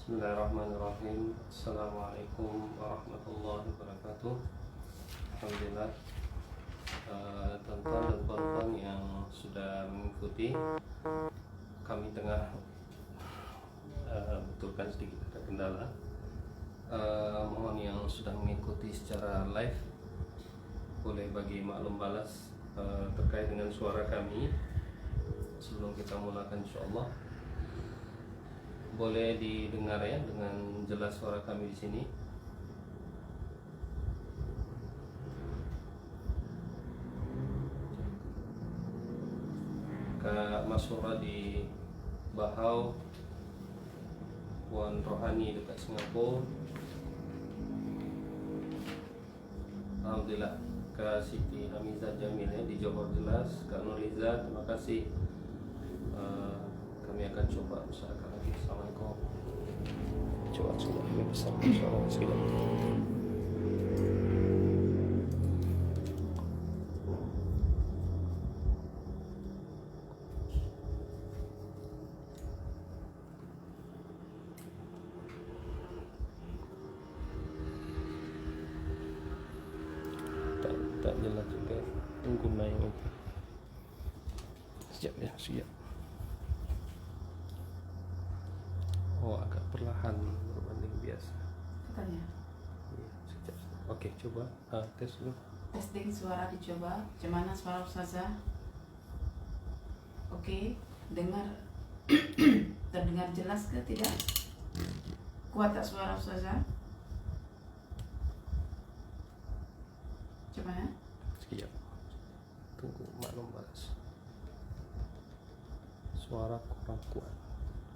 Bismillahirrahmanirrahim. Assalamualaikum warahmatullahi wabarakatuh. Alhamdulillah, tuan-tuan dan puan-puan yang sudah mengikuti, kami tengah betulkan sedikit ada kendala. Mohon yang sudah mengikuti secara live boleh bagi maklum balas terkait dengan suara kami sebelum kita mulakan, insyaallah. Boleh didengar ya dengan jelas suara kami di sini. Kak Masura di Bahau, Puan Rohani dekat Singapura. Alhamdulillah. Kak Siti Hamizah Jamil ya, di Johor jelas. Kak Nuriza, terima kasih. Kami akan coba usahakan lagi. Assalamualaikum. Coba sudah lebih besar. Assalamualaikum. Tak jelas juga. Tunggu main itu. Sekejap ya, sekejap. Oh, agak perlahan berbanding biasa. Katanya. Ya, sekejap. Oke, coba tes dulu. Testing suara dicoba. Gimana suara Ustazah? Oke, dengar. Terdengar jelas ke tidak? Kuat tak suara Ustazah? Coba ya. Sekejap. Tunggu maklum balas. Suara kurang kuat.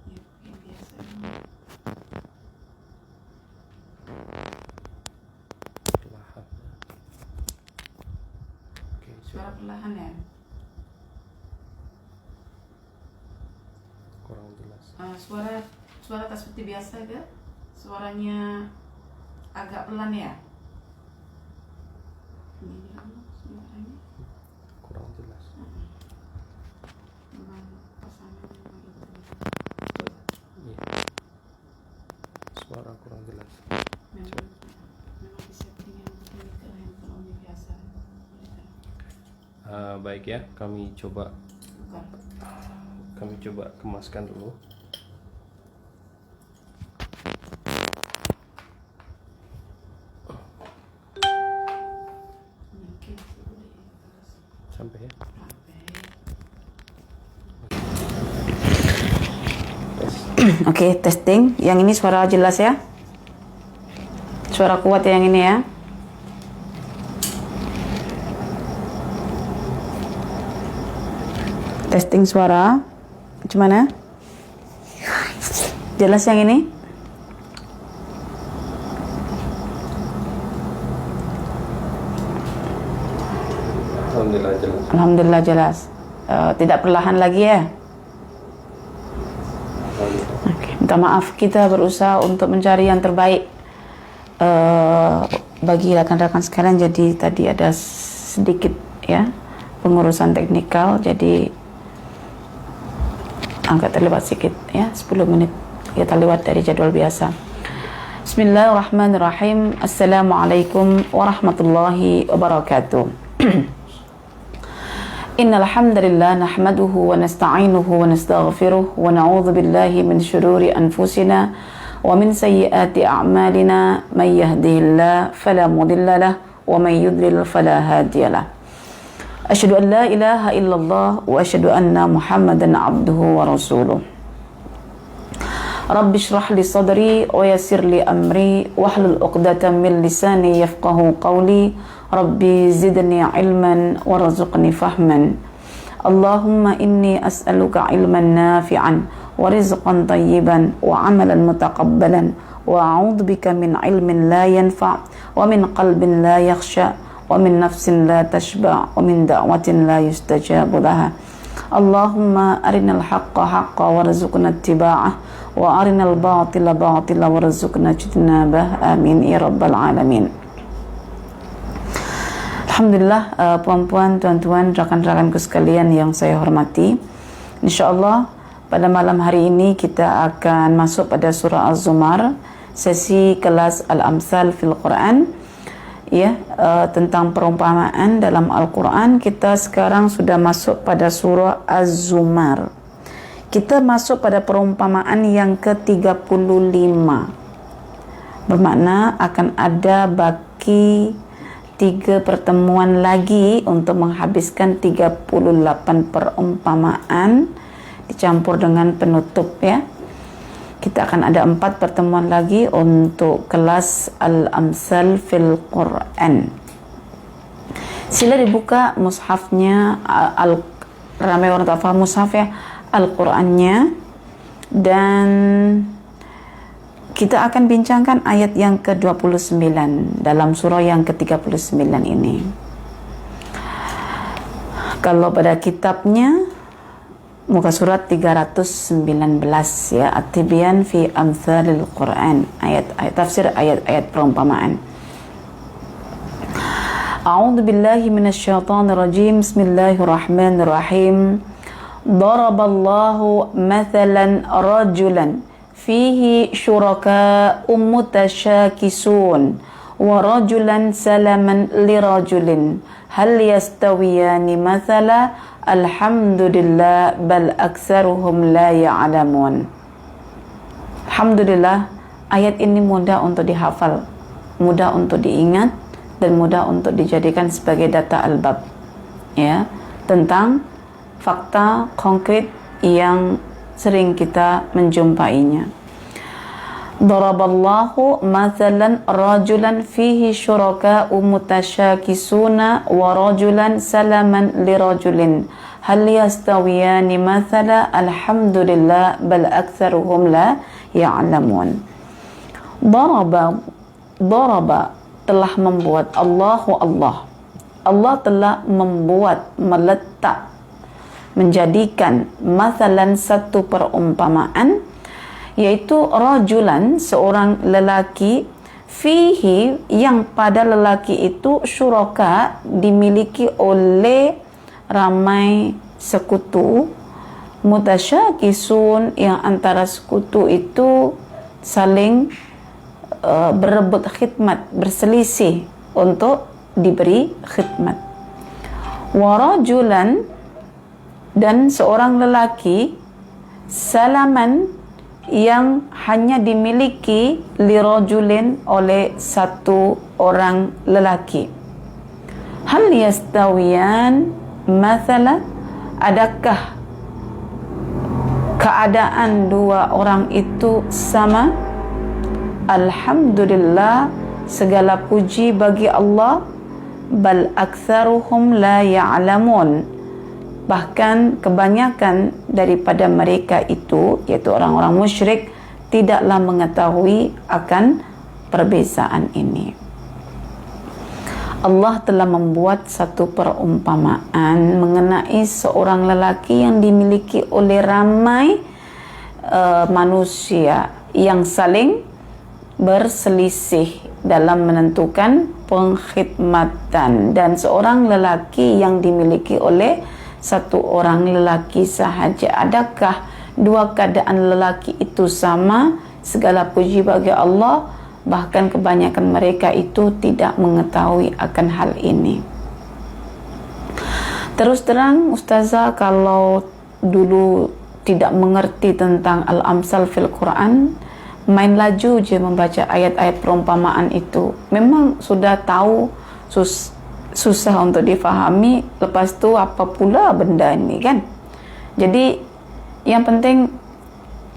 Ya, yang biasa. Perlahan. Oke, Suara coba. perlahan ya. Kurang jelas. Suara tak seperti biasa ke? Suaranya agak pelan ya. Ini suaranya. Kurang jelas. Dengan pasangan yang itu. Iya. Suara kurang jelas. Memang di setting yang begini ke handphone biasa. Baik ya, kami coba Bukan. kemaskan dulu. Mungkin boleh Sampai ya. sampai. Tes. Oke, testing. Yang ini suara jelas ya. Suara kuat yang ini ya. Testing suara. Gimana? Jelas yang ini? Alhamdulillah jelas. Alhamdulillah jelas. Tidak perlahan lagi ya. Alhamdulillah. Oke, minta maaf, kita berusaha untuk mencari yang terbaik bagi rekan-rekan sekalian. Jadi tadi ada sedikit ya pengurusan teknikal, jadi agak terlewat sedikit ya, 10 menit kita lewat dari jadwal biasa. Bismillahirrahmanirrahim. Assalamualaikum warahmatullahi wabarakatuh. Innal hamdalillah nahmaduhu wa nasta'inuhu wa nastaghfiruh wa na'udzu billahi min shururi anfusina wa min sayyiati a'malina may yahdihillahu fala mudilla lahu wa may yudlil fala hadiya lahu. Asyhadu an la ilaha illallah wa asyhadu anna Muhammadan abduhu wa rasuluh. Rabbi shrah li sadri wa yassir li amri wahlul 'uqdatam min lisani yafqahu qawli. Rabbi zidni ilman warzuqni fahman. Allahumma inni as'aluka ilman nafi'an wa rizqan tayyiban wa amalan mutaqabbalan wa a'udzu bika min ilmin la yanfa' wa min qalbin la yakhsha wa min nafsin la tashba' wa min da'watin la yustajabu laha. Allahumma arinal haqqa haqqa warzuqna ittiba'ah wa arinal batila batila warzuqna ijtinabah. Amin ya rabbal alamin. Alhamdulillah, puan-puan, tuan-tuan, rekan-rekanku sekalian yang saya hormati. InsyaAllah Pada malam hari ini kita akan masuk pada surah Az-Zumar, sesi kelas Al-Amsal fil Quran, ya, tentang perumpamaan dalam Al-Quran. Kita sekarang sudah masuk pada surah Az-Zumar. Kita masuk pada perumpamaan yang ke-35. Bermakna akan ada baki 3 pertemuan lagi untuk menghabiskan 38 perumpamaan dicampur dengan penutup, ya. Kita akan ada 4 pertemuan lagi untuk kelas Al-Amsal fil Quran. Sila dibuka mushafnya, ramai orang tak faham mushaf, ya, Al-Qurannya, dan kita akan bincangkan ayat yang ke-29 dalam surah yang ke-39 ini. Kalau pada kitabnya muka surat 319, ya, At-Tibyan fi Amthalil Quran, ayat-ayat tafsir, ayat-ayat perumpamaan. A'udzu billahi minasyaitonir rajim. Bismillahirrahmanirrahim. Daraballahu mathalan rajulan fihi syuraka'u mutasyakisun wa rajulan salaman lirajulin hal yastawiyani mathala alhamdulillah bal aktsaruhum la ya'lamun. Alhamdulillah, ayat ini mudah untuk dihafal, mudah untuk diingat, dan mudah untuk dijadikan sebagai data albab, ya, tentang fakta konkret yang sering kita menjumpainya. Daraballahu mathalan rajulan fihi syuraka'u mutasyakisuna wa rajulan salaman lirajulin hal yastawiyani mathala alhamdulillah bal aktsaruhum la ya'lamun. Daraba telah membuat, Allah telah membuat, meletak, menjadikan mathalan satu perumpamaan, yaitu rajulan, seorang lelaki, fihi, yang pada lelaki itu syuraka, dimiliki oleh ramai sekutu, mutasyakisun, yang antara sekutu itu saling berebut khidmat, berselisih untuk diberi khidmat. Warajulan, dan seorang lelaki, salaman, yang hanya dimiliki lirajulin, oleh satu orang lelaki. Hal yastawiyan mathala, adakah keadaan dua orang itu sama? Alhamdulillah, segala puji bagi Allah. Bal aktsaruhum la ya'lamun, bahkan kebanyakan daripada mereka itu, yaitu orang-orang musyrik, tidaklah mengetahui akan perbezaan ini. Allah telah membuat satu perumpamaan mengenai seorang lelaki yang dimiliki oleh ramai manusia yang saling berselisih dalam menentukan pengkhidmatan, dan seorang lelaki yang dimiliki oleh satu orang lelaki sahaja. Adakah dua keadaan lelaki itu sama? Segala puji bagi Allah, bahkan kebanyakan mereka itu tidak mengetahui akan hal ini. Terus terang, Ustazah kalau dulu tidak mengerti tentang Al-Amsal fil Quran, main laju je membaca ayat-ayat perumpamaan itu. Memang sudah tahu susah untuk difahami, lepas tu apa pula benda ini, kan? Jadi yang penting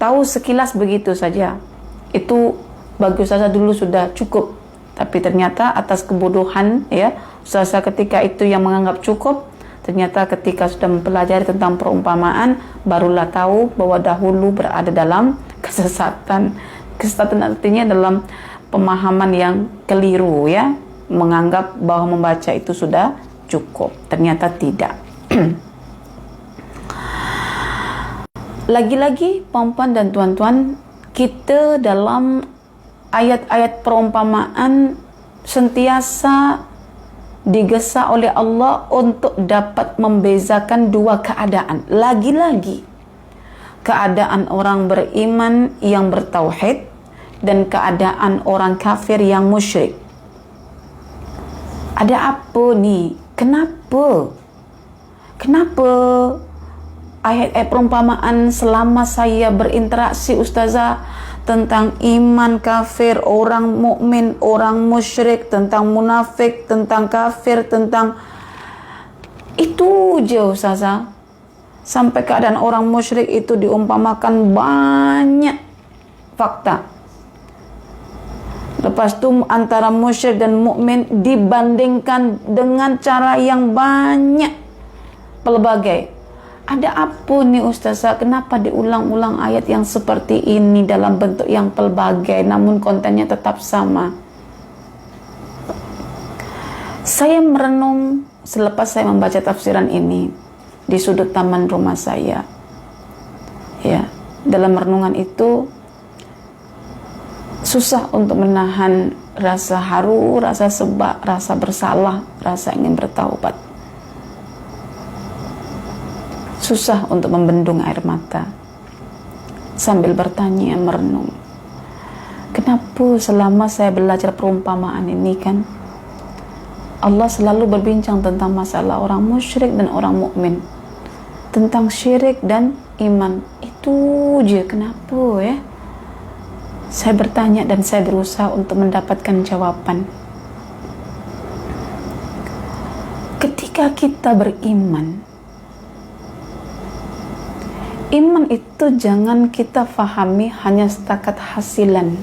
tahu sekilas begitu saja, itu bagi Ustazah dulu sudah cukup. Tapi ternyata atas kebodohan, ya, Ustazah ketika itu yang menganggap cukup, ternyata ketika sudah mempelajari tentang perumpamaan, barulah tahu bahwa dahulu berada dalam kesesatan. Kesesatan artinya dalam pemahaman yang keliru, ya, menganggap bahwa membaca itu sudah cukup. Ternyata tidak. Lagi-lagi, puan-puan dan tuan-tuan, kita dalam ayat-ayat perumpamaan sentiasa digesa oleh Allah untuk dapat membezakan dua keadaan. Lagi-lagi, keadaan orang beriman yang bertauhid dan keadaan orang kafir yang musyrik. Ada apa nih? Kenapa ayat-ayat perumpamaan selama saya berinteraksi ustazah tentang iman, kafir, orang mukmin, orang musyrik, tentang munafik, tentang kafir, tentang itu je ustazah. Sampai keadaan orang musyrik itu diumpamakan banyak fakta. Lepas tu antara musyrik dan mukmin dibandingkan dengan cara yang banyak pelbagai. Ada apa nih ustazah? Kenapa diulang-ulang ayat yang seperti ini dalam bentuk yang pelbagai namun kontennya tetap sama? Saya merenung selepas saya membaca tafsiran ini di sudut taman rumah saya. Ya, dalam renungan itu susah untuk menahan rasa haru, rasa sebab, rasa bersalah, rasa ingin bertaubat. Susah untuk membendung air mata sambil bertanya, merenung. Kenapa selama saya belajar perumpamaan ini kan Allah selalu berbincang tentang masalah orang musyrik dan orang mukmin, tentang syirik dan iman. Itu je kenapa ya? Saya bertanya dan saya berusaha untuk mendapatkan jawaban. Ketika kita beriman, iman itu jangan kita fahami hanya setakat hasilan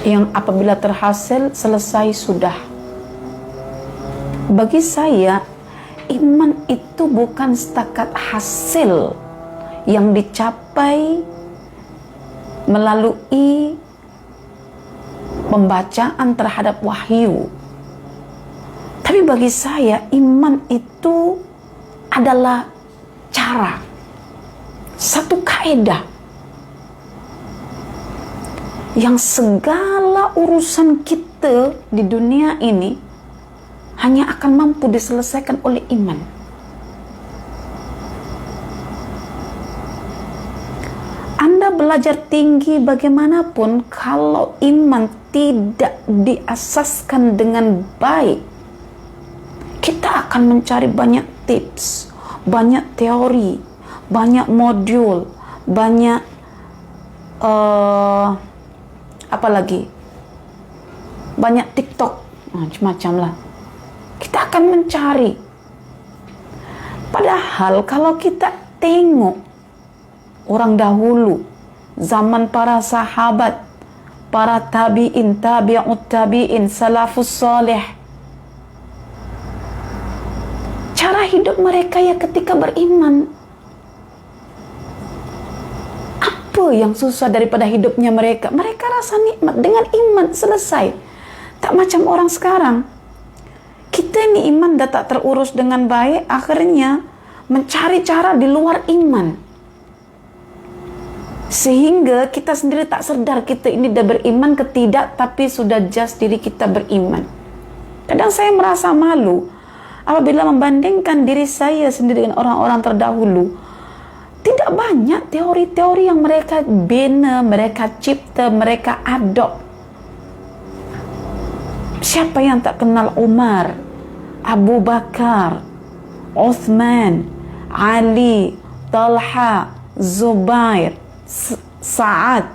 yang apabila terhasil selesai sudah. Bagi saya, iman itu bukan setakat hasil yang dicapai melalui pembacaan terhadap wahyu. Tapi bagi saya, iman itu adalah cara, satu kaidah yang segala urusan kita di dunia ini hanya akan mampu diselesaikan oleh iman. Anda belajar tinggi bagaimanapun, kalau iman tidak diasaskan dengan baik, kita akan mencari banyak tips, banyak teori, banyak modul, banyak apa lagi? Banyak TikTok, macam-macam lah. Kita akan mencari. Padahal kalau kita tengok orang dahulu, zaman para sahabat, para tabi'in, tabi'ut tabi'in, salafus salih, cara hidup mereka ya ketika beriman. Apa yang susah daripada hidupnya mereka? Mereka rasa nikmat dengan iman, selesai. Tak macam orang sekarang. Kita ini iman dah tak terurus dengan baik, akhirnya mencari cara di luar iman. Sehingga kita sendiri tak sedar kita ini dah beriman ke tidak, tapi sudah just diri kita beriman. Kadang saya merasa malu apabila membandingkan diri saya sendiri dengan orang-orang terdahulu. Tidak banyak teori-teori yang mereka bina, mereka cipta, mereka adopt. Siapa yang tak kenal Umar, Abu Bakar, Uthman, Ali, Talha, Zubair, Sa'ad.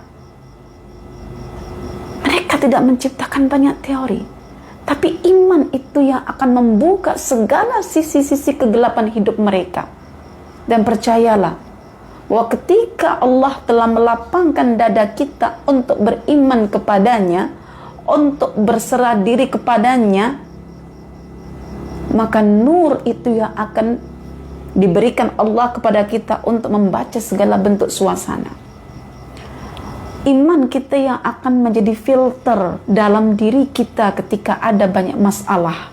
Mereka tidak menciptakan banyak teori, tapi iman itu yang akan membuka segala sisi-sisi kegelapan hidup mereka. Dan percayalah bahwa ketika Allah telah melapangkan dada kita untuk beriman kepadanya, untuk berserah diri kepadanya, maka nur itu yang akan diberikan Allah kepada kita untuk membaca segala bentuk suasana. Iman kita yang akan menjadi filter dalam diri kita ketika ada banyak masalah.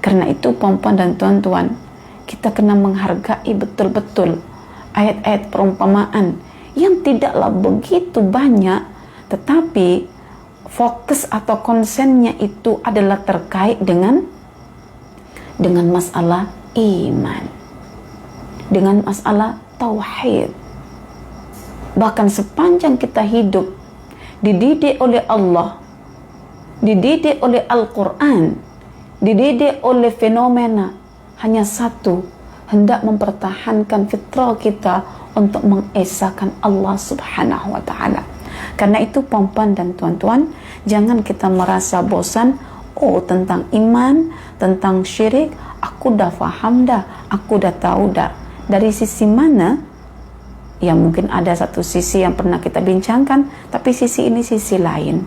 Karena itu puan-puan dan tuan-tuan, kita kena menghargai betul-betul ayat-ayat perumpamaan yang tidaklah begitu banyak, tetapi fokus atau konsennya itu adalah terkait dengan masalah iman, dengan masalah tauhid. Bahkan sepanjang kita hidup, dididik oleh Allah, dididik oleh Al-Quran, dididik oleh fenomena, hanya satu, hendak mempertahankan fitrah kita untuk mengesahkan Allah Subhanahu wa Ta'ala. Karena itu, puan-puan dan tuan-tuan, jangan kita merasa bosan. Oh, tentang iman, tentang syirik, aku dah faham dah, aku dah tahu dah. Dari sisi mana? Ya, mungkin ada satu sisi yang pernah kita bincangkan, tapi sisi ini sisi lain,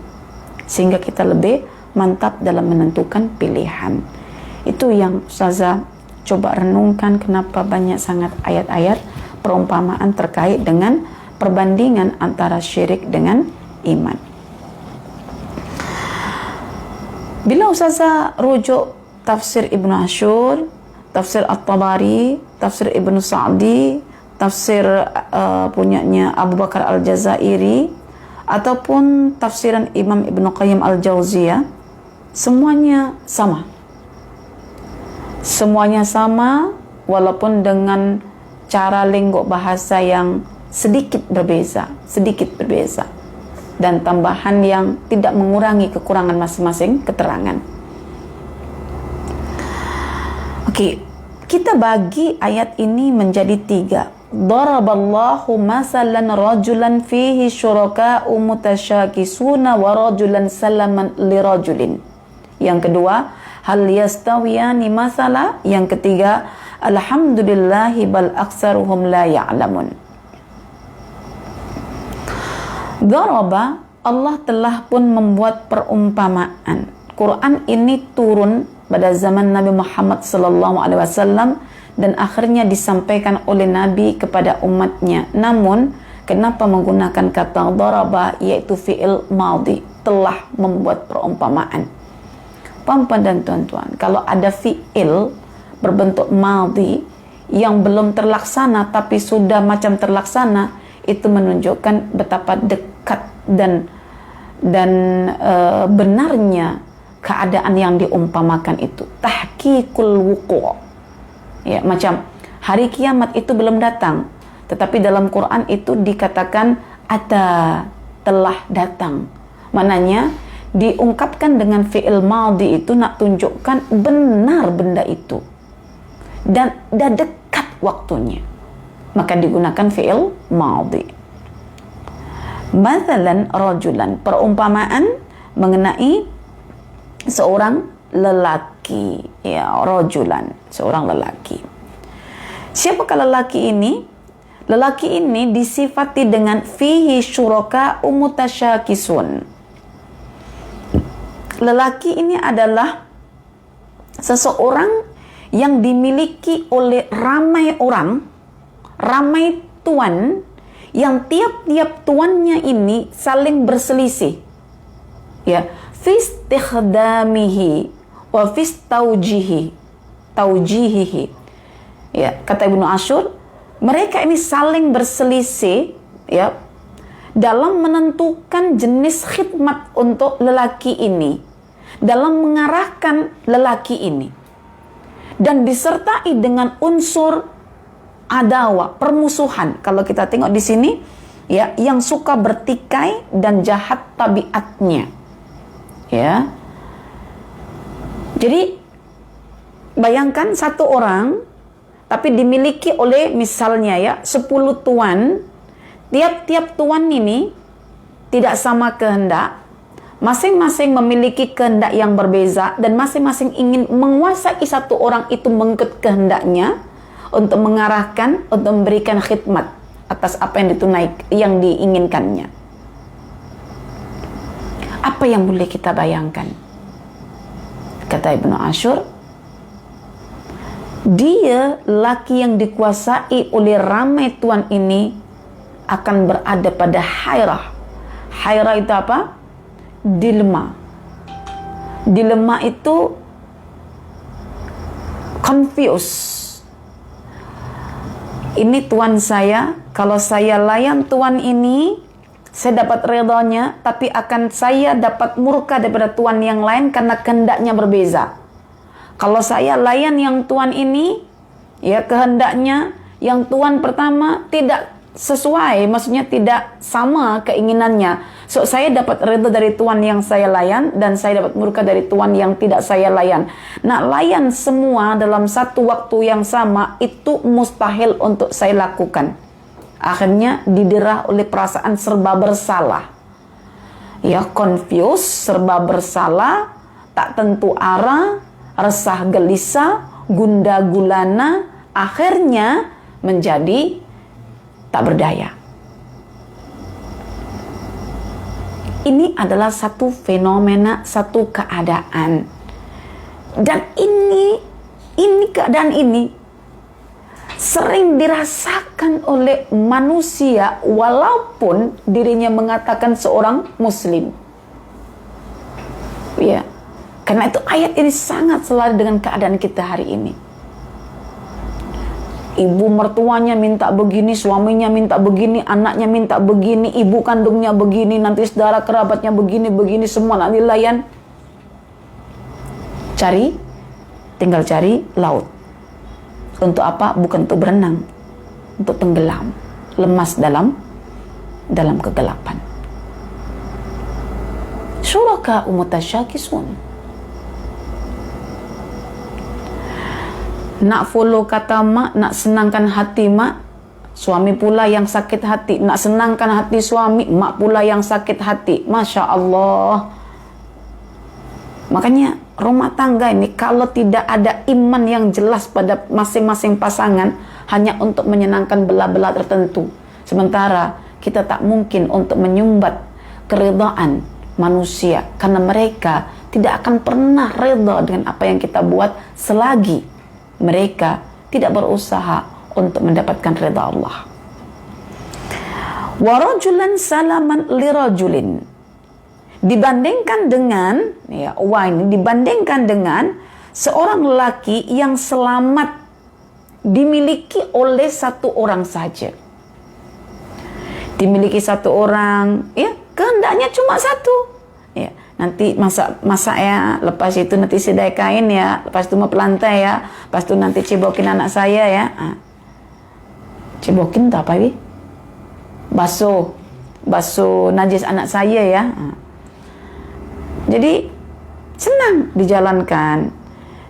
sehingga kita lebih mantap dalam menentukan pilihan. Itu yang Ustazah coba renungkan, kenapa banyak sangat ayat-ayat perumpamaan terkait dengan perbandingan antara syirik dengan iman. Bila Ustazah rujuk tafsir Ibnu Ashur, tafsir At-Tabari, tafsir Ibnu Sa'di, tafsir punyanya Abu Bakar Al-Jazairi, ataupun tafsiran Imam Ibnu Qayyim Al-Jauziyah, semuanya sama. Semuanya sama, walaupun dengan cara lenggok bahasa yang sedikit berbeza, dan tambahan yang tidak mengurangi kekurangan masing-masing keterangan. Oke, kita bagi ayat ini menjadi 3. Daraballahu masalan rajulan fihi syuraka'u mutasyakisuna wa rajulan salaman lirajulin. Yang kedua, hal yastawiyani masala. Yang ketiga, alhamdulillahi bal aksaruhum la ya'lamun. Daraba, Allah telah pun membuat perumpamaan. Quran ini turun pada zaman Nabi Muhammad SAW dan akhirnya disampaikan oleh Nabi kepada umatnya. Namun, kenapa menggunakan kata daraba, yaitu fi'il madhi, telah membuat perumpamaan. Puan-puan dan tuan-tuan, kalau ada fi'il berbentuk madhi yang belum terlaksana tapi sudah macam terlaksana, itu menunjukkan betapa dekat dan benarnya keadaan yang diumpamakan itu. Tahqiqul wuqu'. Ya, macam hari kiamat itu belum datang, tetapi dalam Quran itu dikatakan ata, telah datang. Maknanya diungkapkan dengan fi'il madhi itu nak tunjukkan benar benda itu dan dah dekat waktunya, maka digunakan fi'il madhi. Mathalan rajulan, perumpamaan mengenai seorang lelaki, ya, rajulan, seorang lelaki. Siapakah lelaki ini? Lelaki ini disifati dengan fihi syuraka'u mutasyakisun. Lelaki ini adalah seseorang yang dimiliki oleh ramai orang, ramai tuan, yang tiap-tiap tuannya ini saling berselisih. Ya, fistikhdamihi wa taujihihi. Ya, kata Ibnu Ashur, mereka ini saling berselisih, ya, dalam menentukan jenis khidmat untuk lelaki ini, dalam mengarahkan lelaki ini, dan disertai dengan unsur adawa, permusuhan. Kalau kita tengok di sini, ya, yang suka bertikai dan jahat tabiatnya, ya. Jadi bayangkan satu orang tapi dimiliki oleh misalnya, ya, 10 tuan. Tiap-tiap tuan ini tidak sama kehendak, masing-masing memiliki kehendak yang berbeza, dan masing-masing ingin menguasai satu orang itu mengikut kehendaknya, untuk mengarahkan, untuk memberikan khidmat atas apa yang diinginkannya. Apa yang boleh kita bayangkan? Kata Ibnu Ashur, dia laki yang dikuasai oleh ramai tuan ini akan berada pada hairah. Hairah itu apa? Dilema. Dilema itu confused. Ini tuan saya, kalau saya layan tuan ini, saya dapat redanya, tapi akan saya dapat murka daripada tuan yang lain karena kehendaknya berbeza. Kalau saya layan yang tuan ini, ya, kehendaknya yang tuan pertama tidak sesuai, maksudnya tidak sama keinginannya. So, saya dapat ridha dari Tuhan yang saya layan, dan saya dapat murka dari Tuhan yang tidak saya layan. Nah, layan semua dalam satu waktu yang sama itu mustahil untuk saya lakukan. Akhirnya didera oleh perasaan serba bersalah. Ya, confused, serba bersalah, tak tentu arah, resah gelisah, gundah gulana, akhirnya menjadi tak berdaya. Ini adalah satu fenomena, satu keadaan. Dan ini keadaan ini sering dirasakan oleh manusia walaupun dirinya mengatakan seorang muslim. Ya. Karena itu ayat ini sangat selaras dengan keadaan kita hari ini. Ibu mertuanya minta begini, suaminya minta begini, anaknya minta begini, ibu kandungnya begini, nanti saudara kerabatnya begini, semua nanti layan. Tinggal cari laut. Untuk apa? Bukan untuk berenang, untuk tenggelam, lemas dalam kegelapan. Syuraka mutasyakisun. Nak follow kata mak, nak senangkan hati mak, suami pula yang sakit hati. Nak senangkan hati suami, mak pula yang sakit hati. Masya Allah. Makanya rumah tangga ini kalau tidak ada iman yang jelas pada masing-masing pasangan, hanya untuk menyenangkan belah-belah tertentu. Sementara kita tak mungkin untuk menyumbat keridhaan manusia, karena mereka tidak akan pernah reda dengan apa yang kita buat selagi mereka tidak berusaha untuk mendapatkan ridha Allah. Wa rajulan salaman lirajulin. Dibandingkan dengan, dibandingkan dengan seorang lelaki yang selamat dimiliki oleh satu orang saja. Dimiliki satu orang, ya, kehendaknya cuma satu. Ya, nanti masak ya, lepas itu nanti sedai kain ya, lepas itu mau pelantai ya, lepas itu nanti cebokin anak saya ya. Cebokin tak apa, basuh najis anak saya ya. Jadi senang dijalankan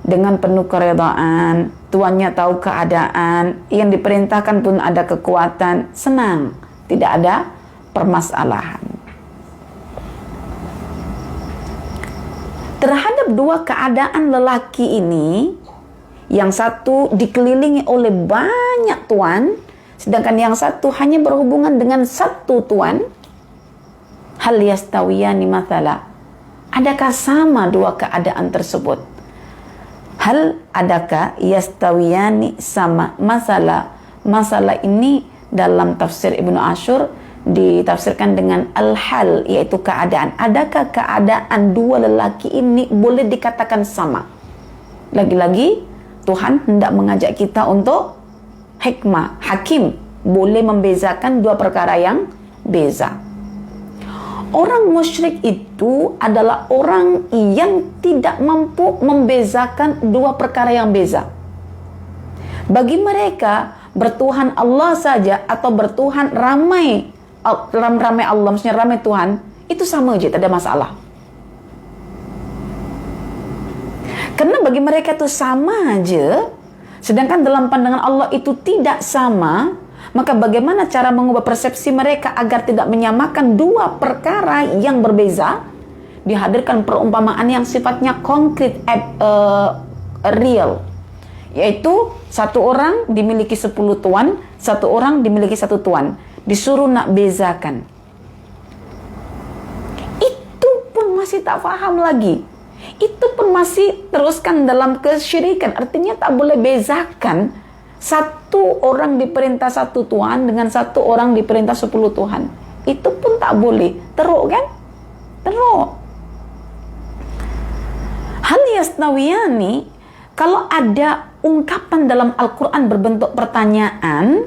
dengan penuh keredaan. Tuannya tahu keadaan, yang diperintahkan pun ada kekuatan, senang, tidak ada permasalahan. Terhadap dua keadaan lelaki ini, yang satu dikelilingi oleh banyak tuan, sedangkan yang satu hanya berhubungan dengan satu tuan. Hal yastawiyani mathala. Adakah sama dua keadaan tersebut? Hal adakah yastawiyani sama masalah? Masalah ini dalam tafsir Ibnu Ashur ditafsirkan dengan al-hal, yaitu keadaan. Adakah keadaan dua lelaki ini boleh dikatakan sama? Lagi-lagi Tuhan hendak mengajak kita untuk hikmah, hakim, boleh membezakan dua perkara yang beza. Orang musyrik itu adalah orang yang tidak mampu membezakan dua perkara yang beza. Bagi mereka, bertuhan Allah saja atau bertuhan ramai Allah, maksudnya ramai Tuhan, itu sama aja, tak ada masalah. Karena bagi mereka itu sama aja, sedangkan dalam pandangan Allah itu tidak sama, maka bagaimana cara mengubah persepsi mereka agar tidak menyamakan dua perkara yang berbeza? Dihadirkan perumpamaan yang sifatnya konkret, real, yaitu satu orang dimiliki 10 tuan, satu orang dimiliki 1 tuan. Disuruh nak bezakan. Itu pun masih tak faham lagi. Itu pun masih teruskan dalam kesyirikan. Artinya tak boleh bezakan satu orang diperintah 1 tuan dengan satu orang diperintah 10 tuhan. Itu pun tak boleh. Teruk kan? Teruk. Hal yasnawiyani, kalau ada ungkapan dalam Al-Quran berbentuk pertanyaan,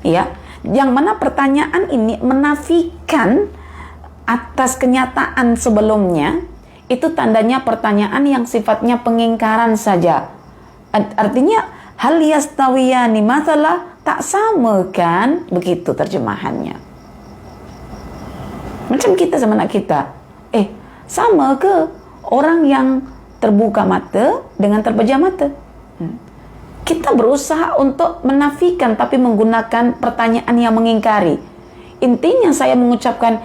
ya, yang mana pertanyaan ini menafikan atas kenyataan sebelumnya, itu tandanya pertanyaan yang sifatnya pengingkaran saja. Artinya hal yastawiyani mathalah, tak sama kan? Begitu terjemahannya. Macam kita sama anak kita. Sama ke orang yang terbuka mata dengan terpejam mata? Kita berusaha untuk menafikan tapi menggunakan pertanyaan yang mengingkari. Intinya saya mengucapkan,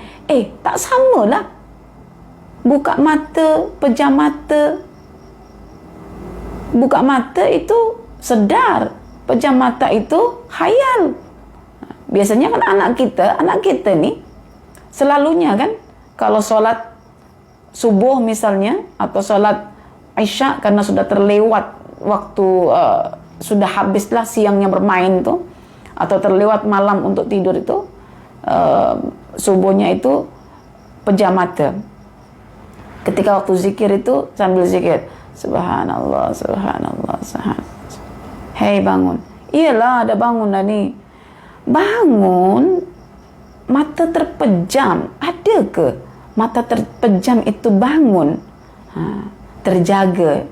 tak samalah. Buka mata, pejam mata. Buka mata itu sedar, pejam mata itu khayal. Biasanya kan anak kita ni selalunya kan, kalau solat subuh misalnya atau solat Isya karena sudah terlewat waktu, sudah habislah siangnya bermain tu, atau terlewat malam untuk tidur itu, subuhnya itu pejam mata. Ketika waktu zikir itu sambil zikir, subhanallah, subhanallah, subhanallah. Hei bangun. Iyalah ada bangun dah ni. Bangun, mata terpejam. Ada ke mata terpejam itu bangun? Terjaga.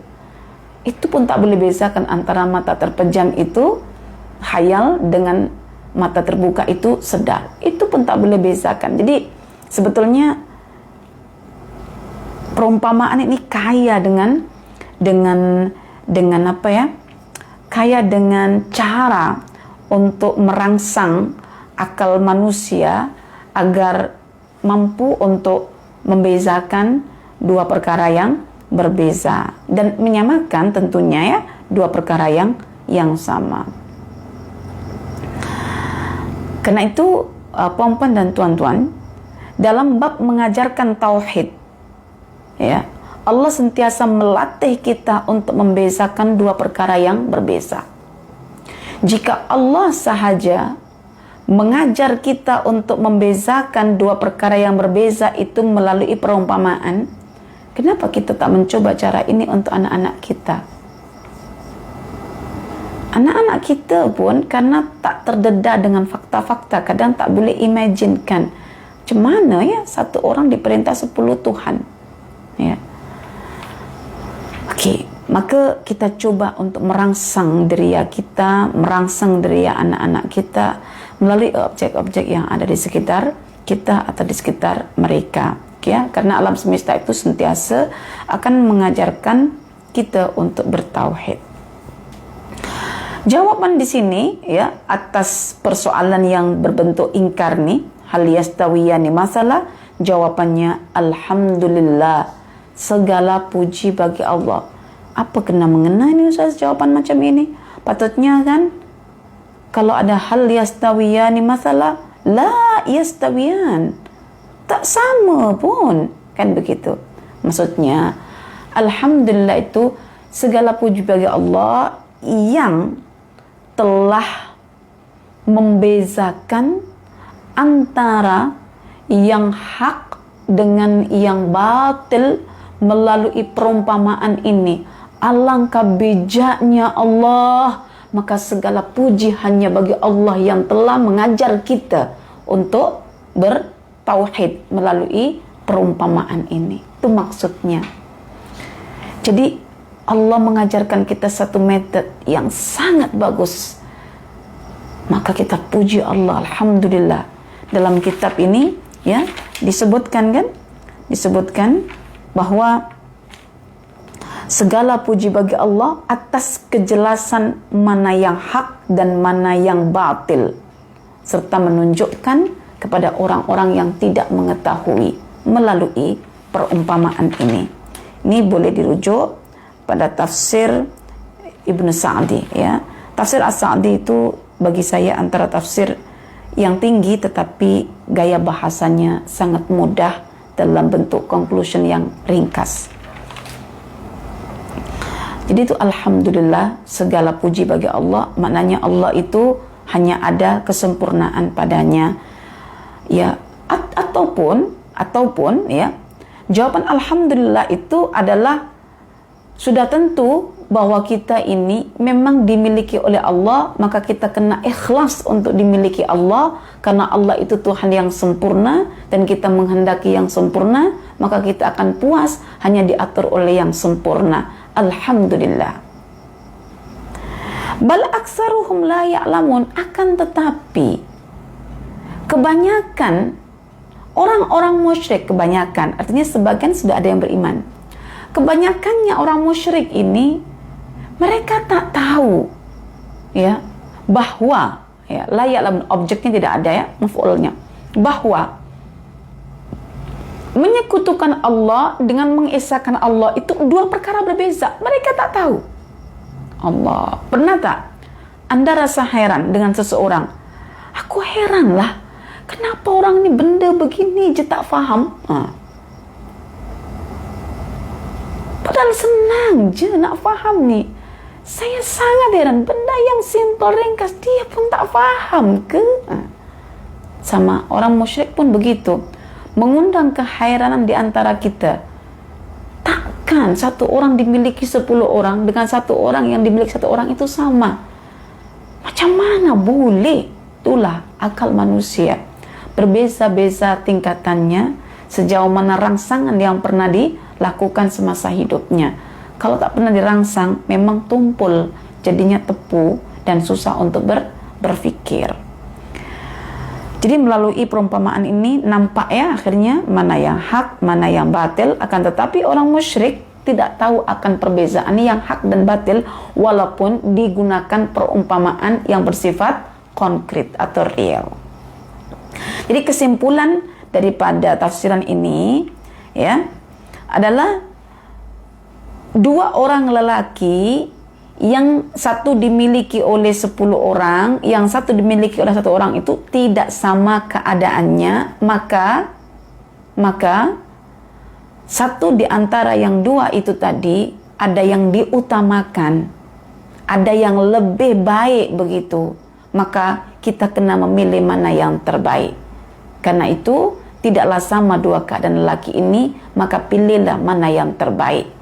Itu pun tak boleh bezakan antara mata terpejam itu khayal dengan mata terbuka itu sedar. Itu pun tak boleh bezakan. Jadi sebetulnya perumpamaan ini kaya dengan apa ya? Kaya dengan cara untuk merangsang akal manusia agar mampu untuk membezakan dua perkara yang berbeza dan menyamakan tentunya ya dua perkara yang sama. Karena itu puan-puan dan tuan-tuan, dalam bab mengajarkan tauhid, ya, Allah sentiasa melatih kita untuk membezakan dua perkara yang berbeza. Jika Allah sahaja mengajar kita untuk membezakan dua perkara yang berbeza itu melalui perumpamaan, kenapa kita tak mencoba cara ini untuk anak-anak kita? Anak-anak kita pun karena tak terdedah dengan fakta-fakta, kadang tak boleh imaginekan macam mana ya satu orang diperintah 10 Tuhan. Ya. Okey, maka kita coba untuk merangsang deria kita, merangsang deria anak-anak kita melalui objek-objek yang ada di sekitar kita atau di sekitar mereka. Ya, karena alam semesta itu sentiasa akan mengajarkan kita untuk bertauhid. Jawaban di sini ya atas persoalan yang berbentuk ingkar ni, hal yastawiyani masalah, jawabannya alhamdulillah, segala puji bagi Allah. Apa kena mengena ni Ustaz jawaban macam ini? Patutnya kan kalau ada hal yastawiyani masalah, la yastawiyan, tak sama pun, kan begitu. Maksudnya alhamdulillah itu segala puji bagi Allah yang telah membezakan antara yang hak dengan yang batil melalui perumpamaan ini. Alangkah bijaknya Allah, maka segala puji hanya bagi Allah yang telah mengajar kita untuk bertauhid melalui perumpamaan ini. Itu maksudnya. Jadi Allah mengajarkan kita satu metode yang sangat bagus. Maka kita puji Allah, alhamdulillah. Dalam kitab ini ya disebutkan bahwa segala puji bagi Allah atas kejelasan mana yang hak dan mana yang batil, serta menunjukkan kepada orang-orang yang tidak mengetahui melalui perumpamaan ini. Ini boleh dirujuk pada tafsir Ibnu Sa'di ya. Tafsir As-Sa'di itu bagi saya antara tafsir yang tinggi tetapi gaya bahasanya sangat mudah dalam bentuk conclusion yang ringkas. Jadi itu alhamdulillah, segala puji bagi Allah, maknanya Allah itu hanya ada kesempurnaan padanya. Ya, ataupun ya, jawaban alhamdulillah itu adalah sudah tentu bahwa kita ini memang dimiliki oleh Allah, maka kita kena ikhlas untuk dimiliki Allah karena Allah itu Tuhan yang sempurna dan kita menghendaki yang sempurna, maka kita akan puas hanya diatur oleh yang sempurna. Alhamdulillah. Bal aksaruhum la ya'lamun, akan tetapi kebanyakan orang-orang musyrik, kebanyakan artinya sebagian sudah ada yang beriman. Kebanyakannya orang musyrik ini mereka tak tahu ya bahwa ya la ya'lamun, objeknya tidak ada ya, maf'ulnya, bahwa menyekutukan Allah dengan mengesahkan Allah itu dua perkara berbeza. Mereka tak tahu. Allah, pernah tak Anda rasa heran dengan seseorang? Aku heran lah, kenapa orang ini benda begini je tak faham? Padahal senang je nak faham ni. Saya sangat heran, benda yang simple, ringkas, dia pun tak faham ke? Sama orang musyrik pun begitu, mengundang keheranan di antara kita. Takkan satu orang dimiliki 10 orang dengan satu orang yang dimiliki satu orang itu sama? Macam mana boleh? Itulah akal manusia. Berbeza-beza tingkatannya sejauh mana rangsangan yang pernah dilakukan semasa hidupnya. Kalau tak pernah dirangsang, memang tumpul, jadinya tepu dan susah untuk berpikir. Jadi melalui perumpamaan ini nampak ya akhirnya mana yang hak, mana yang batil. Akan tetapi orang musyrik tidak tahu akan perbezaan yang hak dan batil walaupun digunakan perumpamaan yang bersifat konkret atau real. Jadi kesimpulan daripada tafsiran ini ya adalah dua orang lelaki, yang satu dimiliki oleh 10 orang, yang satu dimiliki oleh satu orang itu tidak sama keadaannya, maka satu di antara yang dua itu tadi ada yang diutamakan, ada yang lebih baik begitu, maka kita kena memilih mana yang terbaik. Karena itu tidaklah sama dua keadaan lelaki ini, maka pilihlah mana yang terbaik.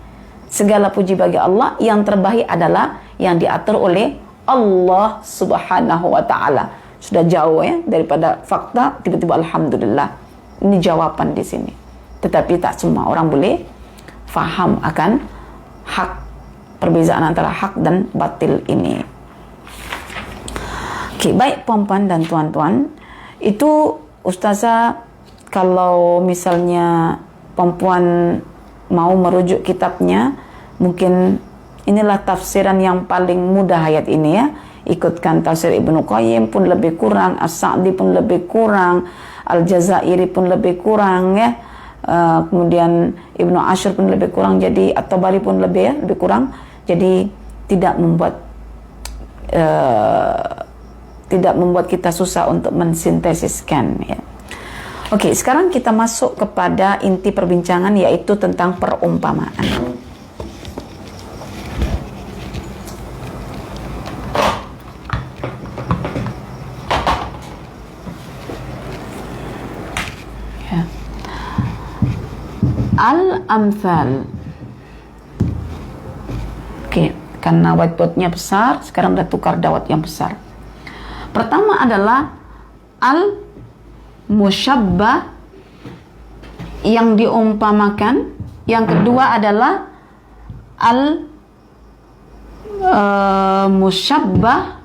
Segala puji bagi Allah, yang terbaik adalah yang diatur oleh Allah Subhanahu wa ta'ala. Sudah jauh ya daripada fakta, tiba-tiba alhamdulillah. Ini jawaban di sini. Tetapi tak semua orang boleh faham akan hak, perbezaan antara hak dan batil ini. Okey, baik puan-puan dan tuan-tuan, itu Ustazah kalau misalnya puan-puan mau merujuk kitabnya, mungkin inilah tafsiran yang paling mudah ayat ini ya. Ikutkan tafsir Ibnu Qayyim pun lebih kurang, As-Sa'di pun lebih kurang, Al-Jazairi pun lebih kurang ya. Kemudian Ibnu Ashur pun lebih kurang, jadi At-Tabari pun lebih kurang. Jadi tidak membuat kita susah untuk mensintesiskan ya. Okey, sekarang kita masuk kepada inti perbincangan, yaitu tentang perumpamaan. Ya. Al-amthal. Okey, karena whiteboardnya besar, sekarang dah tukar dawat yang besar. Pertama adalah al-musyabbah, yang diumpamakan. Yang kedua adalah al-musyabbah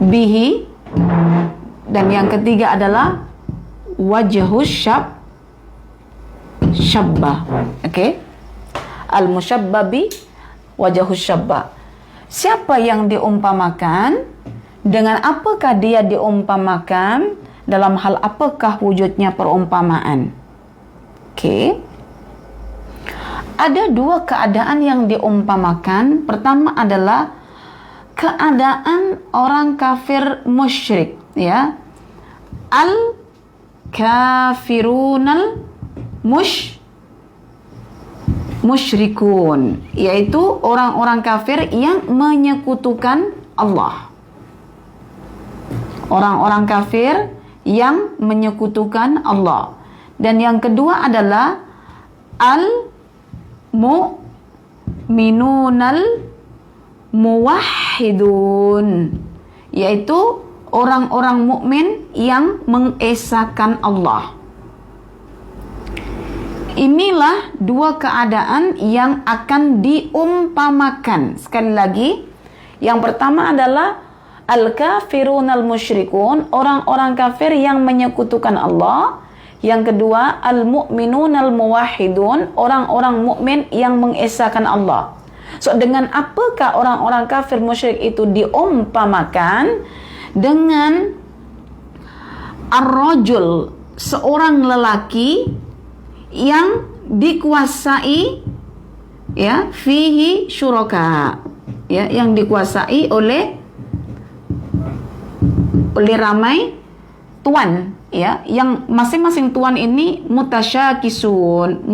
bihi, dan yang ketiga adalah wajhus syabbah. Okey, al-musyabbah bi wajhus syabbah. Siapa yang diumpamakan, dengan apakah dia diumpamakan, dalam hal apakah wujudnya perumpamaan. Okey, ada dua keadaan yang diumpamakan. Pertama adalah keadaan orang kafir musyrik ya, al-kafirunal musyrikun, yaitu orang-orang kafir yang menyekutukan Allah. Orang-orang kafir yang menyekutukan Allah. Dan yang kedua adalah al-mu'minunal muwahhidun, yaitu orang-orang mukmin yang mengesahkan Allah. Inilah dua keadaan yang akan diumpamakan. Sekali lagi, Yang pertama adalah al-kafirun al-musyrikun, orang-orang kafir yang menyekutukan Allah. Yang kedua, al-mu'minun al-muwahhidun, orang-orang mukmin yang mengesahkan Allah. So, dengan apakah orang-orang kafir musyrik itu diumpamakan? Dengan ar-rajul, seorang lelaki yang dikuasai ya fihi syuraka, ya, yang dikuasai oleh ramai tuan, ya, yang masing-masing tuan ini mutasyakisun,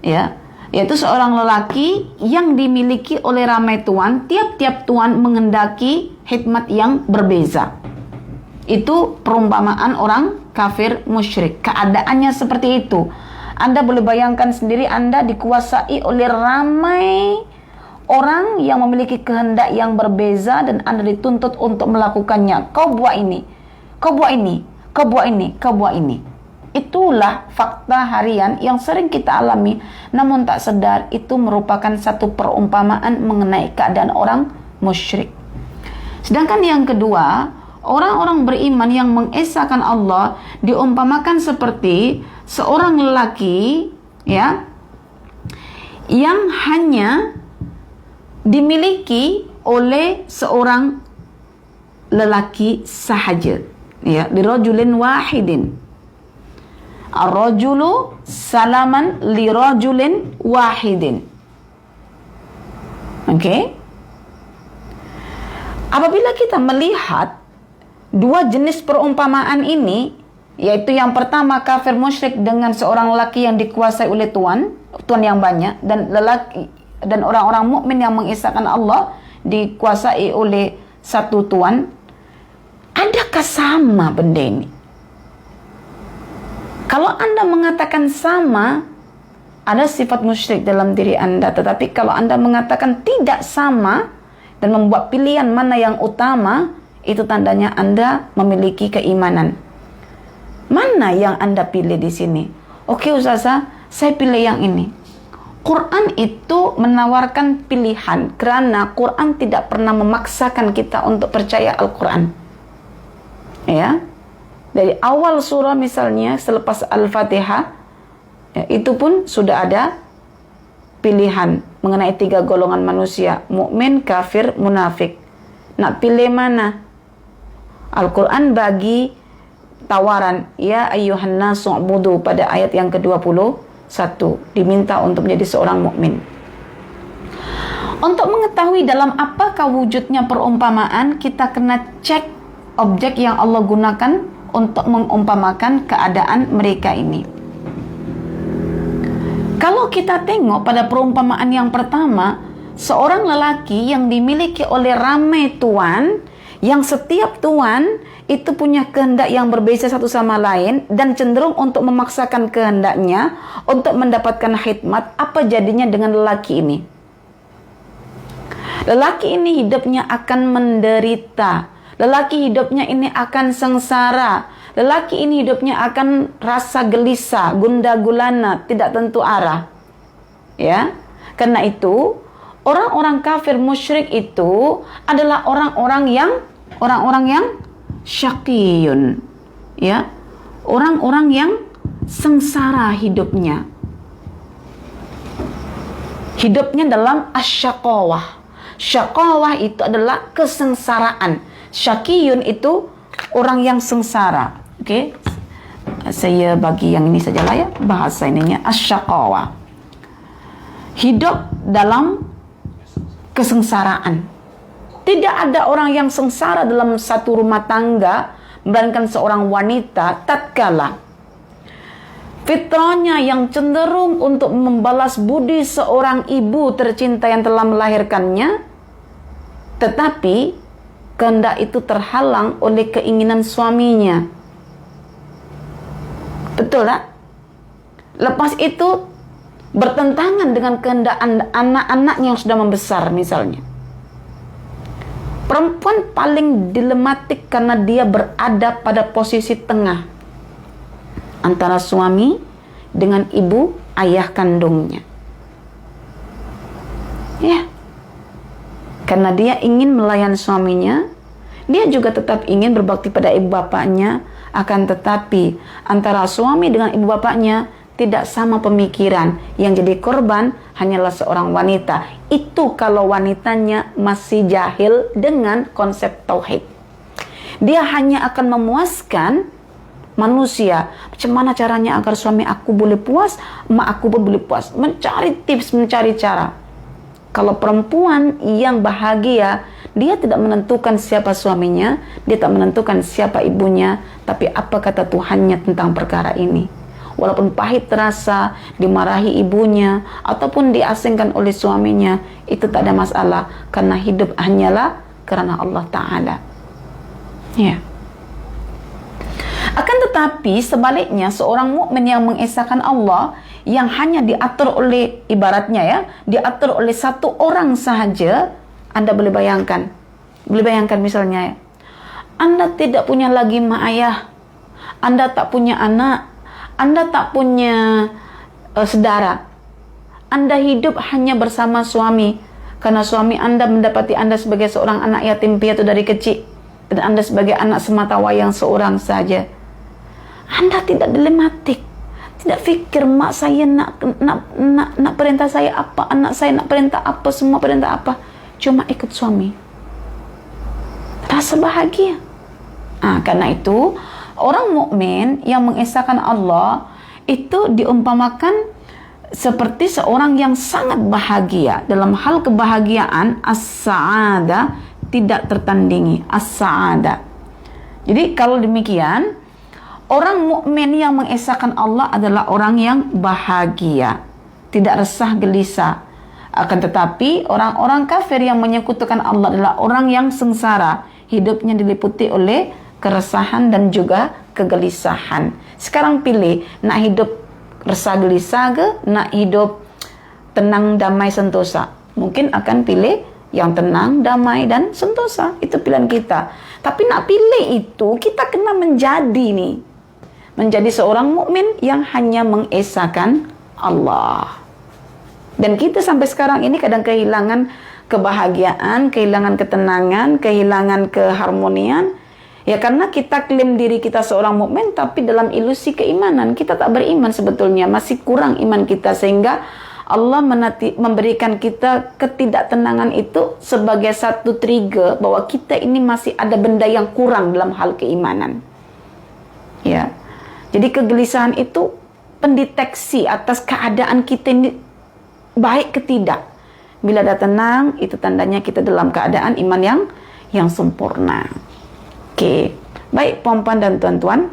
ya, yaitu seorang lelaki yang dimiliki oleh ramai tuan. Tiap-tiap tuan mengendaki hikmat yang berbeza. Itu perumpamaan orang kafir musyrik. Keadaannya seperti itu. Anda boleh bayangkan sendiri, Anda dikuasai oleh ramai orang yang memiliki kehendak yang berbeza dan Anda dituntut untuk melakukannya. Kau buat ini, kau buat ini, kau buat ini, kau buat ini. Itulah fakta harian yang sering kita alami, namun tak sadar itu merupakan satu perumpamaan mengenai keadaan orang musyrik. Sedangkan yang kedua, orang-orang beriman yang mengesahkan Allah diumpamakan seperti seorang lelaki, ya, yang hanya dimiliki oleh seorang lelaki sahaja, ya, lirajulin wahidin. Ar-rajulu salaman lirajulin wahidin. Oke? Apabila kita melihat dua jenis perumpamaan ini, yaitu yang pertama kafir musyrik dengan seorang lelaki yang dikuasai oleh tuan yang banyak, dan lelaki dan orang-orang mukmin yang mengesahkan Allah dikuasai oleh satu tuan, adakah sama benda ini? Kalau Anda mengatakan sama, ada sifat musyrik dalam diri Anda. Tetapi kalau Anda mengatakan tidak sama dan membuat pilihan mana yang utama, itu tandanya Anda memiliki keimanan. Mana yang Anda pilih di sini? Oke Ustazah, saya pilih yang ini. Quran itu menawarkan pilihan, karena Quran tidak pernah memaksakan kita untuk percaya Al-Quran. Ya, dari awal surah misalnya selepas Al-Fatihah, ya, itu pun sudah ada pilihan mengenai tiga golongan manusia, mukmin, kafir, munafik. Nak pilih mana? Al-Quran bagi tawaran, ya ayyuhan nasu ubudu, pada ayat yang ke-21 diminta untuk menjadi seorang mukmin. Untuk mengetahui dalam apakah wujudnya perumpamaan, kita kena cek objek yang Allah gunakan untuk mengumpamakan keadaan mereka ini. Kalau kita tengok pada perumpamaan yang pertama, seorang lelaki yang dimiliki oleh ramai tuan, yang setiap tuan itu punya kehendak yang berbeza satu sama lain dan cenderung untuk memaksakan kehendaknya untuk mendapatkan khidmat. Apa jadinya dengan lelaki ini? Lelaki ini hidupnya akan menderita. Lelaki hidupnya ini akan sengsara. Lelaki ini hidupnya akan rasa gelisah, gundah gulana, tidak tentu arah. Ya, karena itu orang-orang kafir musyrik itu adalah orang-orang yang syaqiyun, ya, orang-orang yang sengsara hidupnya. Hidupnya dalam asyaqawah. Syaqawah itu adalah kesengsaraan. Syaqiyun itu orang yang sengsara. Oke, saya bagi yang ini sajalah ya, bahasa ininya asyaqawah. Hidup dalam kesengsaraan. Tidak ada orang yang sengsara dalam satu rumah tangga, melainkan seorang wanita tatkala fitrahnya yang cenderung untuk membalas budi seorang ibu tercinta yang telah melahirkannya, tetapi kehendak itu terhalang oleh keinginan suaminya. Betul tak? Lepas itu bertentangan dengan kehendak anak-anaknya yang sudah membesar misalnya. Perempuan paling dilematik karena dia berada pada posisi tengah antara suami dengan ibu ayah kandungnya. Ya. Karena dia ingin melayani suaminya, dia juga tetap ingin berbakti pada ibu bapaknya, akan tetapi antara suami dengan ibu bapaknya tidak sama pemikiran. Yang jadi korban hanyalah seorang wanita. Itu kalau wanitanya masih jahil dengan konsep tauhid. Dia hanya akan memuaskan manusia. Macam mana caranya agar suami aku boleh puas, emak aku pun boleh puas. Mencari tips, mencari cara. Kalau perempuan yang bahagia, dia tidak menentukan siapa suaminya, dia tak menentukan siapa ibunya, tapi apa kata Tuhannya tentang perkara ini. Walaupun pahit terasa, dimarahi ibunya, ataupun diasingkan oleh suaminya, itu tak ada masalah, karena hidup hanyalah karena Allah Ta'ala. Ya. Akan tetapi sebaliknya, seorang mukmin yang mengesahkan Allah, yang hanya diatur oleh, ibaratnya ya, diatur oleh satu orang sahaja, Anda boleh bayangkan misalnya ya, Anda tidak punya lagi mak ayah, Anda tak punya anak, Anda tak punya saudara, Anda hidup hanya bersama suami, karena suami Anda mendapati Anda sebagai seorang anak yatim piatu dari kecil, dan Anda sebagai anak semata wayang seorang saja. Anda tidak dilematik, tidak fikir mak saya nak perintah saya apa, anak saya nak perintah apa, semua perintah apa, cuma ikut suami. Rasa bahagia. Karena itu orang mukmin yang mengesahkan Allah itu diumpamakan seperti seorang yang sangat bahagia. Dalam hal kebahagiaan, as-sa'adah tidak tertandingi, as-sa'adah. Jadi kalau demikian, orang mukmin yang mengesahkan Allah adalah orang yang bahagia, tidak resah gelisah. Akan tetapi orang-orang kafir yang menyekutukan Allah adalah orang yang sengsara, hidupnya diliputi oleh keresahan dan juga kegelisahan. Sekarang pilih, nak hidup resah gelisah ke, nak hidup tenang, damai, sentosa? Mungkin akan pilih yang tenang, damai, dan sentosa. Itu pilihan kita. Tapi nak pilih itu, kita kena menjadi seorang mukmin yang hanya mengesahkan Allah. Dan kita sampai sekarang ini kadang kehilangan kebahagiaan, kehilangan ketenangan, kehilangan keharmonian. Ya karena kita klaim diri kita seorang mukmin, tapi dalam ilusi keimanan kita tak beriman sebetulnya, masih kurang iman kita, sehingga Allah memberikan kita ketidaktenangan itu sebagai satu trigger bahwa kita ini masih ada benda yang kurang dalam hal keimanan. Ya. Jadi kegelisahan itu pendeteksi atas keadaan kita ini baik ke tidak. Bila dah tenang, itu tandanya kita dalam keadaan iman yang sempurna. Oke. Baik puan-puan dan tuan-tuan,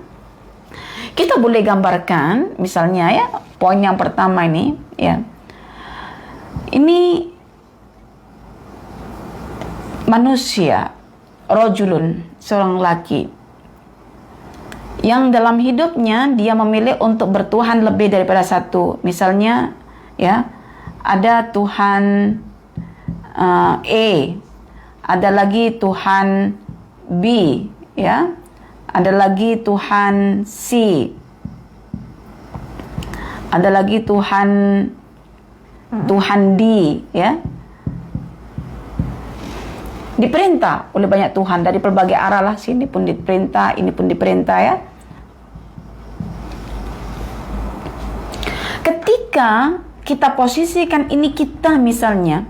kita boleh gambarkan misalnya ya, poin yang pertama ini ya. Ini manusia, rajulun, seorang laki, yang dalam hidupnya dia memilih untuk bertuhan lebih daripada satu. Misalnya ya, ada Tuhan A, ada lagi Tuhan B, ya, ada lagi Tuhan C, ada lagi Tuhan D, ya. Diperintah oleh banyak Tuhan dari berbagai arah lah, sini pun diperintah, ini pun diperintah ya. Ketika kita posisikan ini kita misalnya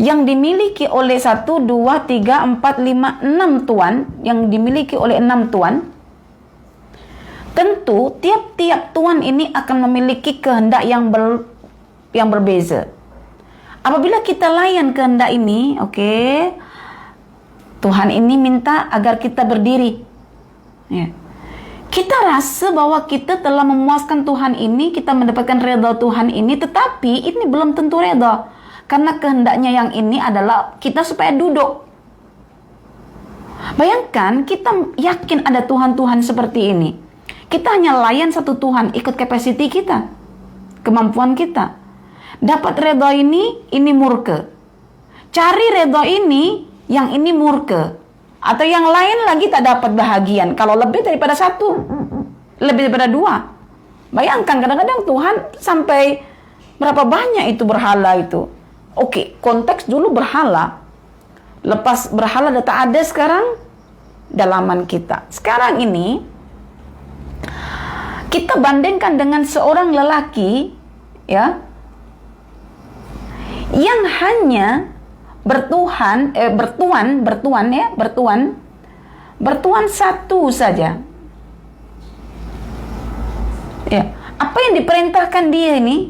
yang dimiliki oleh 1, 2, 3, 4, 5, 6 tuan, yang dimiliki oleh 6 tuan, tentu tiap-tiap tuan ini akan memiliki kehendak yang berbeza. Apabila kita layan kehendak ini, oke, Tuhan ini minta agar kita berdiri. Ya. Kita rasa bahwa kita telah memuaskan Tuhan ini, kita mendapatkan redha Tuhan ini, tetapi ini belum tentu redha. Karena kehendaknya yang ini adalah kita supaya duduk. Bayangkan, kita yakin ada Tuhan-Tuhan seperti ini. Kita hanya layan satu Tuhan, ikut kapasiti kita, kemampuan kita. Dapat redha ini murka. Cari redha ini, yang ini murka. Atau yang lain lagi tak dapat bahagian. Kalau lebih daripada satu, lebih daripada dua. Bayangkan kadang-kadang Tuhan sampai Berapa banyak itu berhala itu? Oke, konteks dulu berhala. Lepas berhala udah tak ada sekarang, dalaman kita. Sekarang ini, kita bandingkan dengan seorang lelaki, ya, yang hanya bertuan satu saja. Ya, apa yang diperintahkan dia ini?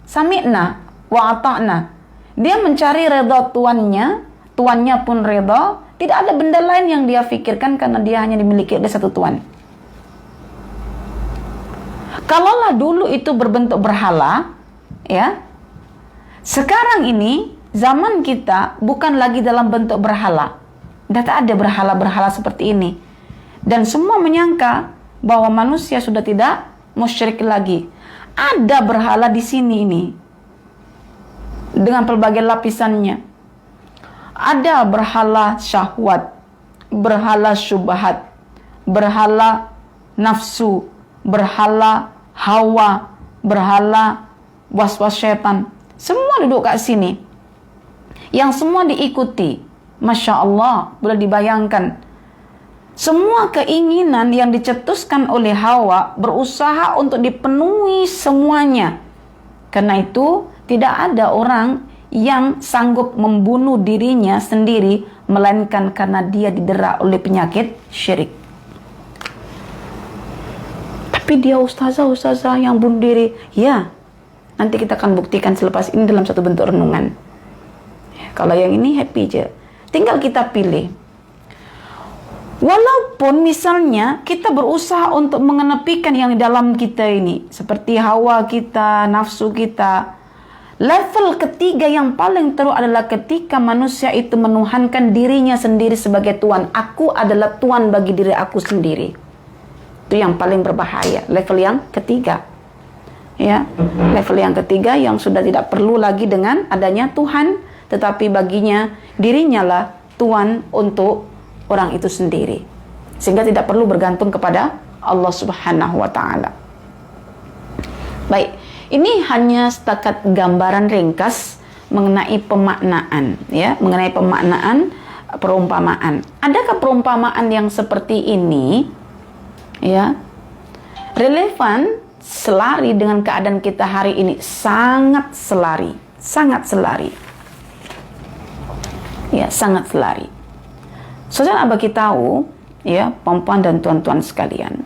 Sami'na wa ata'na. Dia mencari redha tuannya, tuannya pun redha. Tidak ada benda lain yang dia pikirkan karena dia hanya dimiliki oleh satu tuan. Kalaulah dulu itu berbentuk berhala, ya. Sekarang ini zaman kita bukan lagi dalam bentuk berhala. Tidak ada berhala-berhala seperti ini. Dan semua menyangka bahwa manusia sudah tidak musyrik lagi. Ada berhala di sini ini dengan pelbagai lapisannya. Ada berhala syahwat, berhala syubhat, berhala nafsu, berhala hawa, berhala waswas syaitan. Semua duduk kat sini. Yang semua diikuti. Masya Allah, boleh dibayangkan. Semua keinginan yang dicetuskan oleh Hawa berusaha untuk dipenuhi semuanya. Karena itu, tidak ada orang yang sanggup membunuh dirinya sendiri, melainkan karena dia didera oleh penyakit syirik. Tapi dia ustazah yang bunuh diri. Ya, nanti kita akan buktikan selepas ini dalam satu bentuk renungan. Kalau yang ini happy aja. Tinggal kita pilih. Walaupun misalnya kita berusaha untuk mengenepikan yang di dalam kita ini, seperti hawa kita, nafsu kita, level ketiga yang paling teruk adalah ketika manusia itu menuhankan dirinya sendiri sebagai Tuhan. Aku adalah Tuhan bagi diri aku sendiri. Itu yang paling berbahaya, level yang ketiga. Ya, level yang ketiga yang sudah tidak perlu lagi dengan adanya Tuhan, tetapi baginya dirinya lah Tuhan untuk orang itu sendiri, sehingga tidak perlu bergantung kepada Allah Subhanahu wa Ta'ala. Baik, ini hanya setakat gambaran ringkas mengenai pemaknaan, ya, mengenai pemaknaan perumpamaan. Adakah perumpamaan yang seperti ini, ya, relevan, selari dengan keadaan kita hari ini? Sangat selari, ya, sangat selari. Saudara bagi tahu, ya, perempuan dan tuan-tuan sekalian,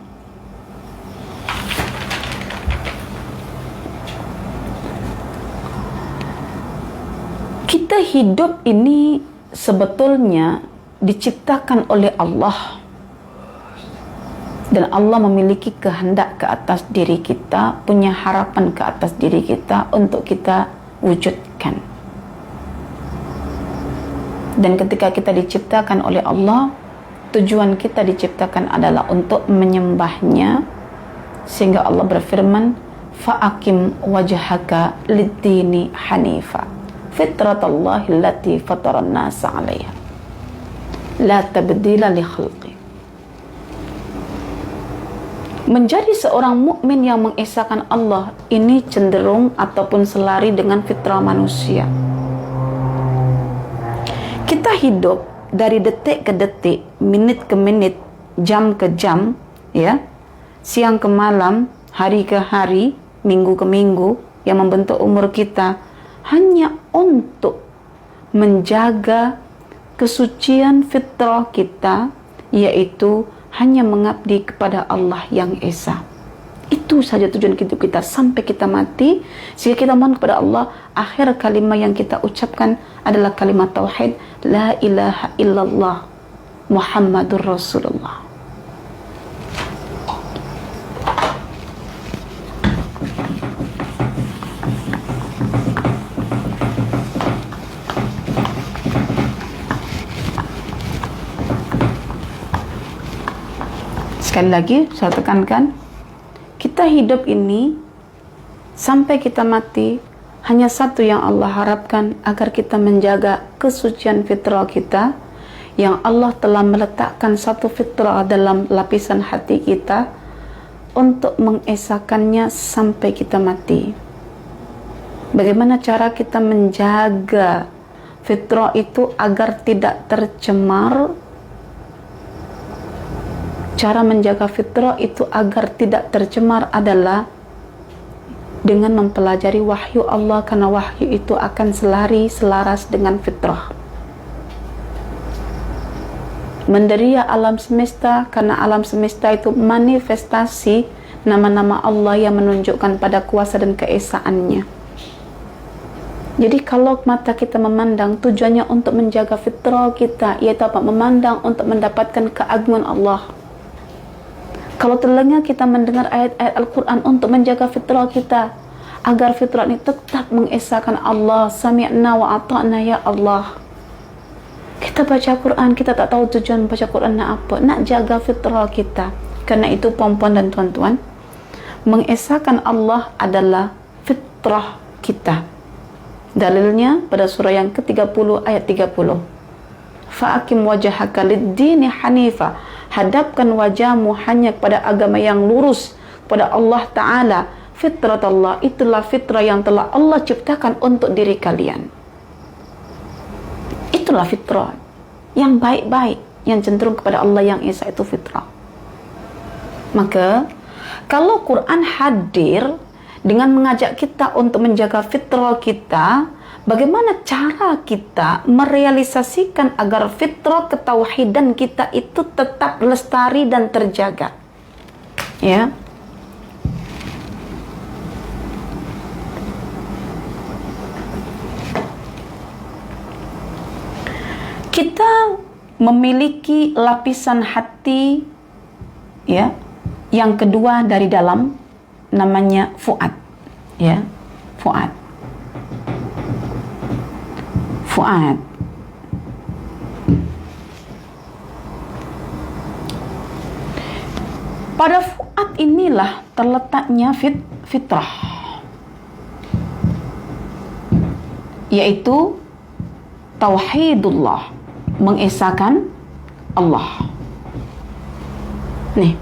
kita hidup ini sebetulnya diciptakan oleh Allah, dan Allah memiliki kehendak ke atas diri kita, punya harapan ke atas diri kita untuk kita wujudkan. Dan ketika kita diciptakan oleh Allah, tujuan kita diciptakan adalah untuk menyembahnya, sehingga Allah berfirman, fa'akim wajhaka lid-dini hanifa fitratallahi allati fataran nasa 'alaiha la tabdila li khalqi. Menjadi seorang mukmin yang mengesahkan Allah ini cenderung ataupun selari dengan fitrah manusia. Kita hidup dari detik ke detik, menit ke menit, jam ke jam, ya, siang ke malam, hari ke hari, minggu ke minggu, yang membentuk umur kita hanya untuk menjaga kesucian fitrah kita, yaitu hanya mengabdi kepada Allah yang Esa. Itu saja tujuan hidup kita sampai kita mati, sehingga kita mohon kepada Allah, akhir kalimat yang kita ucapkan adalah kalimat tauhid, la ilaha illallah Muhammadur Rasulullah. Sekali lagi saya tekankan, kita hidup ini sampai kita mati hanya satu yang Allah harapkan, agar kita menjaga kesucian fitrah kita, yang Allah telah meletakkan satu fitrah dalam lapisan hati kita untuk mengesahkannya sampai kita mati. Bagaimana cara kita menjaga fitrah itu agar tidak tercemar? Cara menjaga fitrah itu agar tidak tercemar adalah dengan mempelajari wahyu Allah, karena wahyu itu akan selaras dengan fitrah. Menderia alam semesta, karena alam semesta itu manifestasi nama-nama Allah yang menunjukkan pada kuasa dan keesaannya. Jadi kalau mata kita memandang, tujuannya untuk menjaga fitrah kita, yaitu apa? Memandang untuk mendapatkan keagungan Allah. Kalau telinga kita mendengar ayat-ayat Al-Quran untuk menjaga fitrah kita, agar fitrah ini tetap mengesahkan Allah, sami'na wa ata'na ya Allah. Kita baca Quran, kita tak tahu tujuan baca Quran nak apa, nak jaga fitrah kita. Karena itu puan-puan dan tuan-tuan, mengesahkan Allah adalah fitrah kita. Dalilnya pada surah yang ke-30 ayat 30. Fa'akim wajhaka lid-dini hanifa, hadapkan wajahmu hanya kepada agama yang lurus, pada Allah Ta'ala. Fitrat Allah, itulah fitrah yang telah Allah ciptakan untuk diri kalian. Itulah fitrah yang baik-baik, yang cenderung kepada Allah yang Esa, itu fitrah. Maka kalau Quran hadir dengan mengajak kita untuk menjaga fitrah kita, bagaimana cara kita merealisasikan agar fitrah ketauhidan kita itu tetap lestari dan terjaga? Ya. Kita memiliki lapisan hati, ya, yang kedua dari dalam, namanya fuad, ya, fuad. Fuad. Pada fuad inilah terletaknya fitrah, yaitu tauhidullah, mengesahkan Allah. Nih,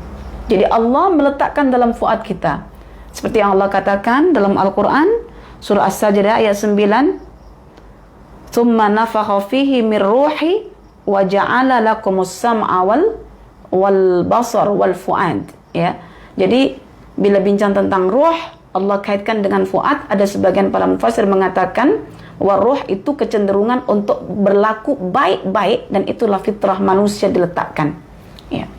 jadi Allah meletakkan dalam fuad kita, seperti yang Allah katakan dalam Al-Quran surah As-Sajdah ayat 9, "Tsumma nafakha fihi min ruhi wa ja'ala lakumus sam'a wal basar wal fuad." Ya. Jadi bila bincang tentang ruh, Allah kaitkan dengan fuad. Ada sebagian para mufassir mengatakan waruh itu kecenderungan untuk berlaku baik-baik, dan itulah fitrah manusia diletakkan. Ya.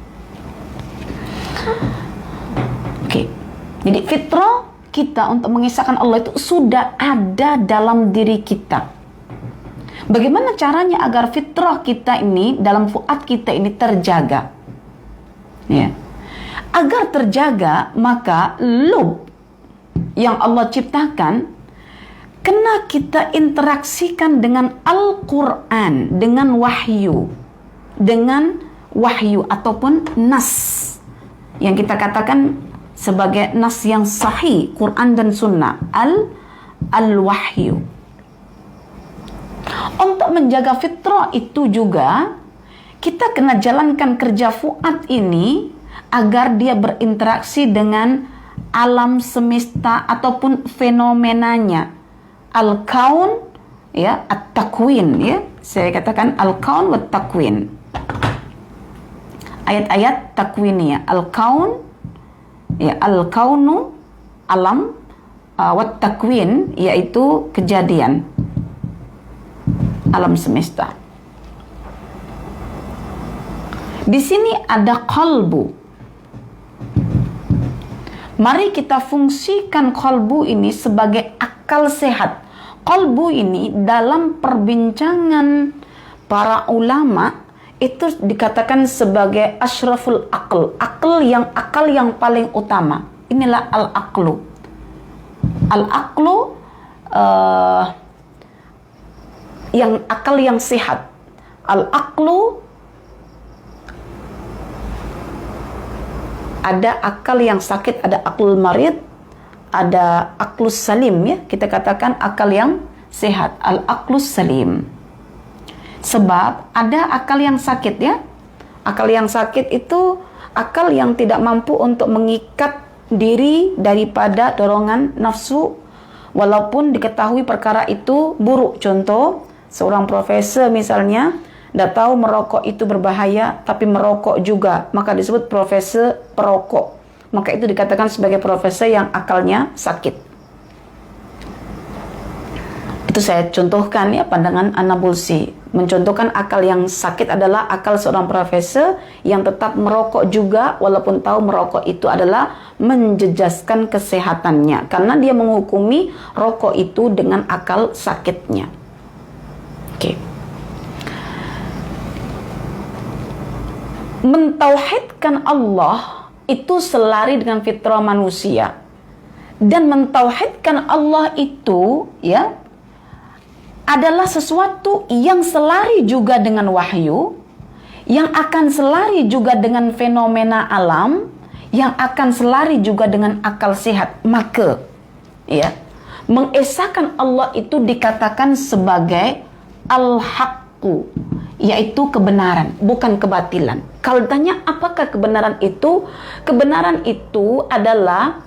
Oke. Jadi fitrah kita untuk mengisahkan Allah itu sudah ada dalam diri kita. Bagaimana caranya agar fitrah kita ini dalam fuad kita ini terjaga? Ya. Agar terjaga, maka lub yang Allah ciptakan kena kita interaksikan dengan Al-Quran, dengan wahyu ataupun nas yang kita katakan sebagai nas yang sahih, Quran dan Sunnah, al-wahyu. Untuk menjaga fitrah itu juga kita kena jalankan kerja fuad ini agar dia berinteraksi dengan alam semesta ataupun fenomenanya. Al-kaun, ya, at-takwin, ya. Saya katakan al-kaun wa takwin. Ayat-ayat takwiniyah. Al-kaun, ya, al-kaunu, alam, wa takwin, yaitu kejadian alam semesta. Di sini ada qalbu. Mari kita fungsikan qalbu ini sebagai akal sehat. Qalbu ini dalam perbincangan para ulama itu dikatakan sebagai asyraful aql, akal yang paling utama. Inilah al-aqlu. Al-aqlu yang akal yang sehat. Al-aqlu, ada akal yang sakit, ada aklul marid, ada aklus salim, ya. Kita katakan akal yang sehat, al-aklus salim. Sebab ada akal yang sakit, ya. Akal yang sakit itu akal yang tidak mampu untuk mengikat diri daripada dorongan nafsu walaupun diketahui perkara itu buruk. Contoh, seorang profesor misalnya tidak tahu merokok itu berbahaya, tapi merokok juga, maka disebut profesor perokok. Maka itu dikatakan sebagai profesor yang akalnya sakit. Itu saya contohkan ya, pandangan An-Nabulsi. Mencontohkan akal yang sakit adalah akal seorang profesor yang tetap merokok juga, walaupun tahu merokok itu adalah menjejaskan kesehatannya, karena dia menghukumi rokok itu dengan akal sakitnya. Oke. Mentauhidkan Allah itu selari dengan fitrah manusia, dan mentauhidkan Allah itu ya adalah sesuatu yang selari juga dengan wahyu, yang akan selari juga dengan fenomena alam, yang akan selari juga dengan akal sehat. Maka ya, mengesahkan Allah itu dikatakan sebagai al-haqqu, yaitu kebenaran, bukan kebatilan. Kalau ditanya apakah kebenaran itu? Kebenaran itu adalah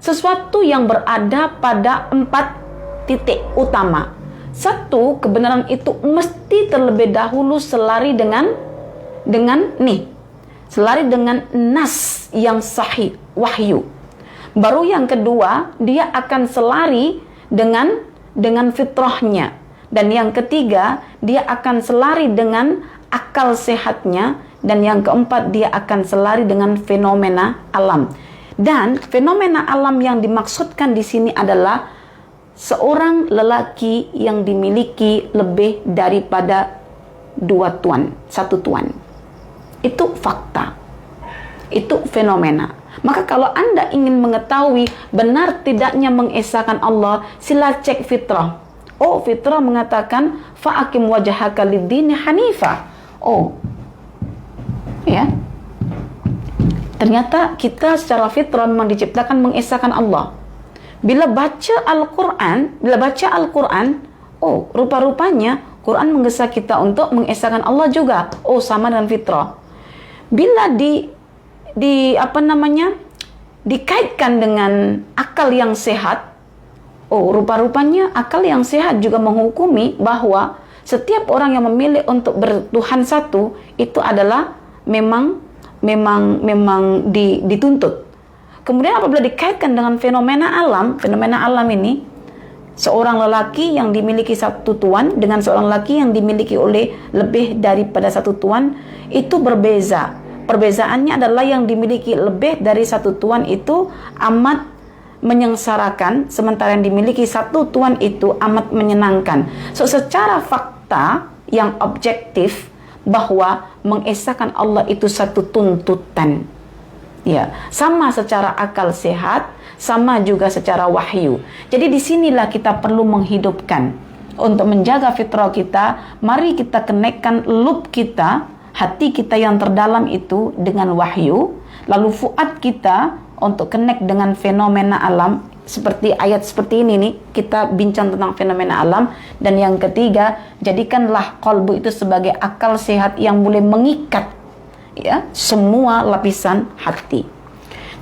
sesuatu yang berada pada 4 titik utama. 1, kebenaran itu mesti terlebih dahulu selari dengan selari dengan nas yang sahih, wahyu. Baru yang kedua, dia akan selari dengan fitrahnya. Dan yang ketiga, dia akan selari dengan akal sehatnya. Dan yang keempat, dia akan selari dengan fenomena alam. Dan fenomena alam yang dimaksudkan di sini adalah seorang lelaki yang dimiliki lebih daripada 2 tuan, 1 tuan. Itu fakta. Itu fenomena. Maka kalau Anda ingin mengetahui benar tidaknya mengesahkan Allah, sila cek fitrah. Oh, fitrah mengatakan fa'akim wajhaka lid-dini hanifa. Oh, ya. Ternyata kita secara fitrah memang diciptakan mengesahkan Allah. Bila baca Al-Quran, oh, rupa-rupanya Quran menggesa kita untuk mengesahkan Allah juga. Oh, sama dengan fitrah. Bila dikaitkan dengan akal yang sehat, oh, rupa-rupanya akal yang sehat juga menghukumi bahwa setiap orang yang memilih untuk bertuhan satu itu adalah memang dituntut. Kemudian apabila dikaitkan dengan fenomena alam ini, seorang lelaki yang dimiliki 1 tuan dengan seorang lelaki yang dimiliki oleh lebih daripada 1 tuan itu berbeza. Perbezaannya adalah yang dimiliki lebih dari 1 tuan itu amat menyengsarakan, sementara yang dimiliki 1 tuan itu amat menyenangkan. So, secara fakta yang objektif bahwa mengesahkan Allah itu satu tuntutan. Ya, sama secara akal sehat, sama juga secara wahyu. Jadi disinilah kita perlu menghidupkan untuk menjaga fitrah kita. Mari kita kenekkan lub kita, hati kita yang terdalam itu dengan wahyu. Lalu fuad kita untuk connect dengan fenomena alam. Seperti ayat seperti ini nih, kita bincang tentang fenomena alam. Dan yang ketiga, jadikanlah qalbu itu sebagai akal sehat yang boleh mengikat ya semua lapisan hati.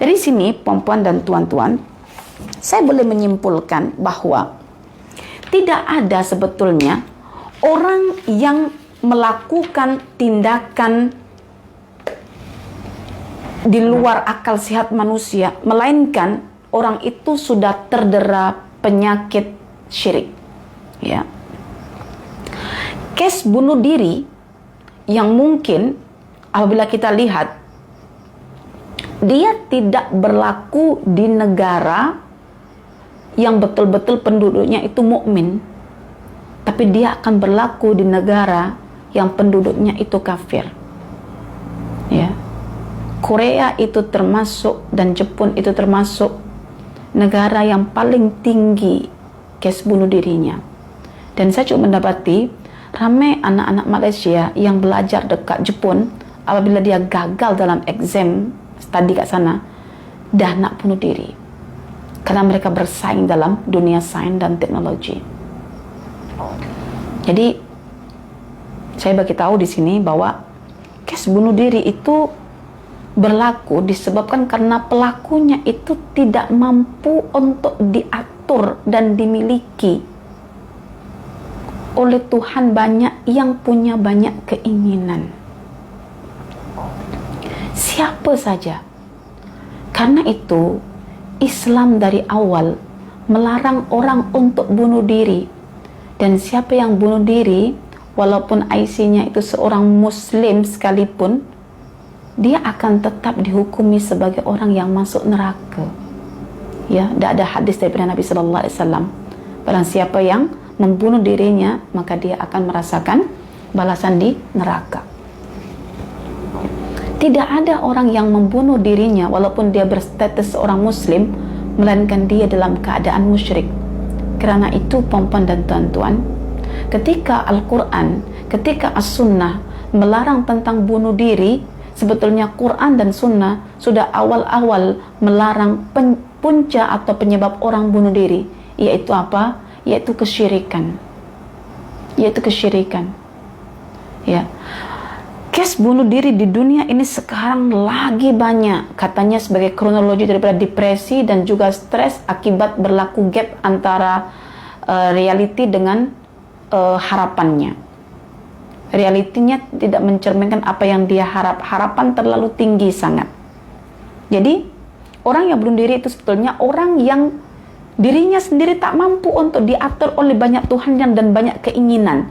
Dari sini, puan-puan dan tuan-tuan, saya boleh menyimpulkan bahwa tidak ada sebetulnya orang yang melakukan tindakan di luar akal sehat manusia, melainkan orang itu sudah terdera penyakit syirik. Ya. Kes bunuh diri yang mungkin apabila kita lihat dia tidak berlaku di negara yang betul-betul penduduknya itu mukmin, tapi dia akan berlaku di negara yang penduduknya itu kafir. Ya. Korea itu termasuk dan Jepun itu termasuk negara yang paling tinggi kes bunuh dirinya. Dan saya juga mendapati ramai anak-anak Malaysia yang belajar dekat Jepun, apabila dia gagal dalam exam studi kat sana, dah nak bunuh diri. Karena mereka bersaing dalam dunia sains dan teknologi. Jadi, saya bagi tahu di sini bahwa kes bunuh diri itu berlaku disebabkan karena pelakunya itu tidak mampu untuk diatur dan dimiliki oleh Tuhan banyak yang punya banyak keinginan. Siapa saja. Karena itu Islam dari awal melarang orang untuk bunuh diri. Dan siapa yang bunuh diri, walaupun IC-nya itu seorang muslim sekalipun, dia akan tetap dihukumi sebagai orang yang masuk neraka. Ya, tidak ada hadis daripada Nabi sallallahu alaihi wasallam. Barang siapa yang membunuh dirinya, maka dia akan merasakan balasan di neraka. Tidak ada orang yang membunuh dirinya walaupun dia berstatus seorang muslim, melainkan dia dalam keadaan musyrik. Kerana itu, puan-puan dan tuan-tuan, ketika Al-Quran, ketika As-Sunnah melarang tentang bunuh diri, sebetulnya Quran dan Sunnah sudah awal-awal melarang punca atau penyebab orang bunuh diri, yaitu apa? Yaitu kesyirikan. Yaitu kesyirikan. Ya. Kes bunuh diri di dunia ini sekarang lagi banyak, katanya sebagai kronologi daripada depresi dan juga stres akibat berlaku gap antara realiti dengan harapannya. Realitinya tidak mencerminkan apa yang dia harap, harapan terlalu tinggi sangat. Jadi orang yang bunuh diri itu sebetulnya orang yang dirinya sendiri tak mampu untuk diatur oleh banyak Tuhan dan banyak keinginan.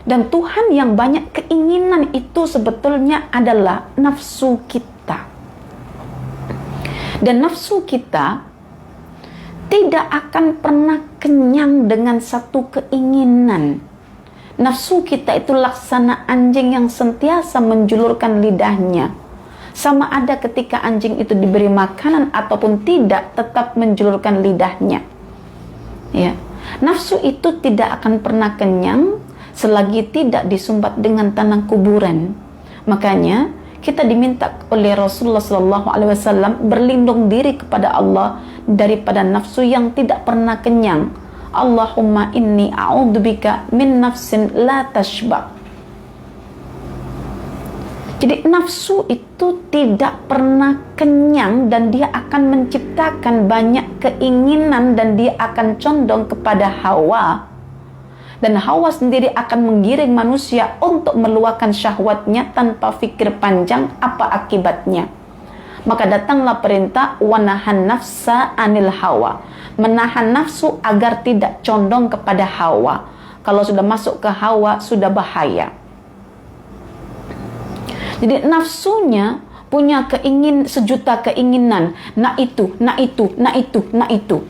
Dan Tuhan yang banyak keinginan itu sebetulnya adalah nafsu kita. Dan nafsu kita tidak akan pernah kenyang dengan satu keinginan. Nafsu kita itu laksana anjing yang sentiasa menjulurkan lidahnya. Sama ada ketika anjing itu diberi makanan ataupun tidak, tetap menjulurkan lidahnya. Ya. Nafsu itu tidak akan pernah kenyang selagi tidak disumbat dengan tanah kuburan. Makanya kita diminta oleh Rasulullah SAW berlindung diri kepada Allah daripada nafsu yang tidak pernah kenyang. Allahumma inni a'udzubika min nafsin la tashba. Jadi nafsu itu tidak pernah kenyang dan dia akan menciptakan banyak keinginan dan dia akan condong kepada hawa. Dan hawa sendiri akan menggiring manusia untuk meluahkan syahwatnya tanpa fikir panjang apa akibatnya. Maka datanglah perintah wanahan nafsa anil hawa, menahan nafsu agar tidak condong kepada hawa. Kalau sudah masuk ke hawa, sudah bahaya. Jadi nafsunya punya sejuta keinginan, nak itu, nak itu, nak itu, nak itu.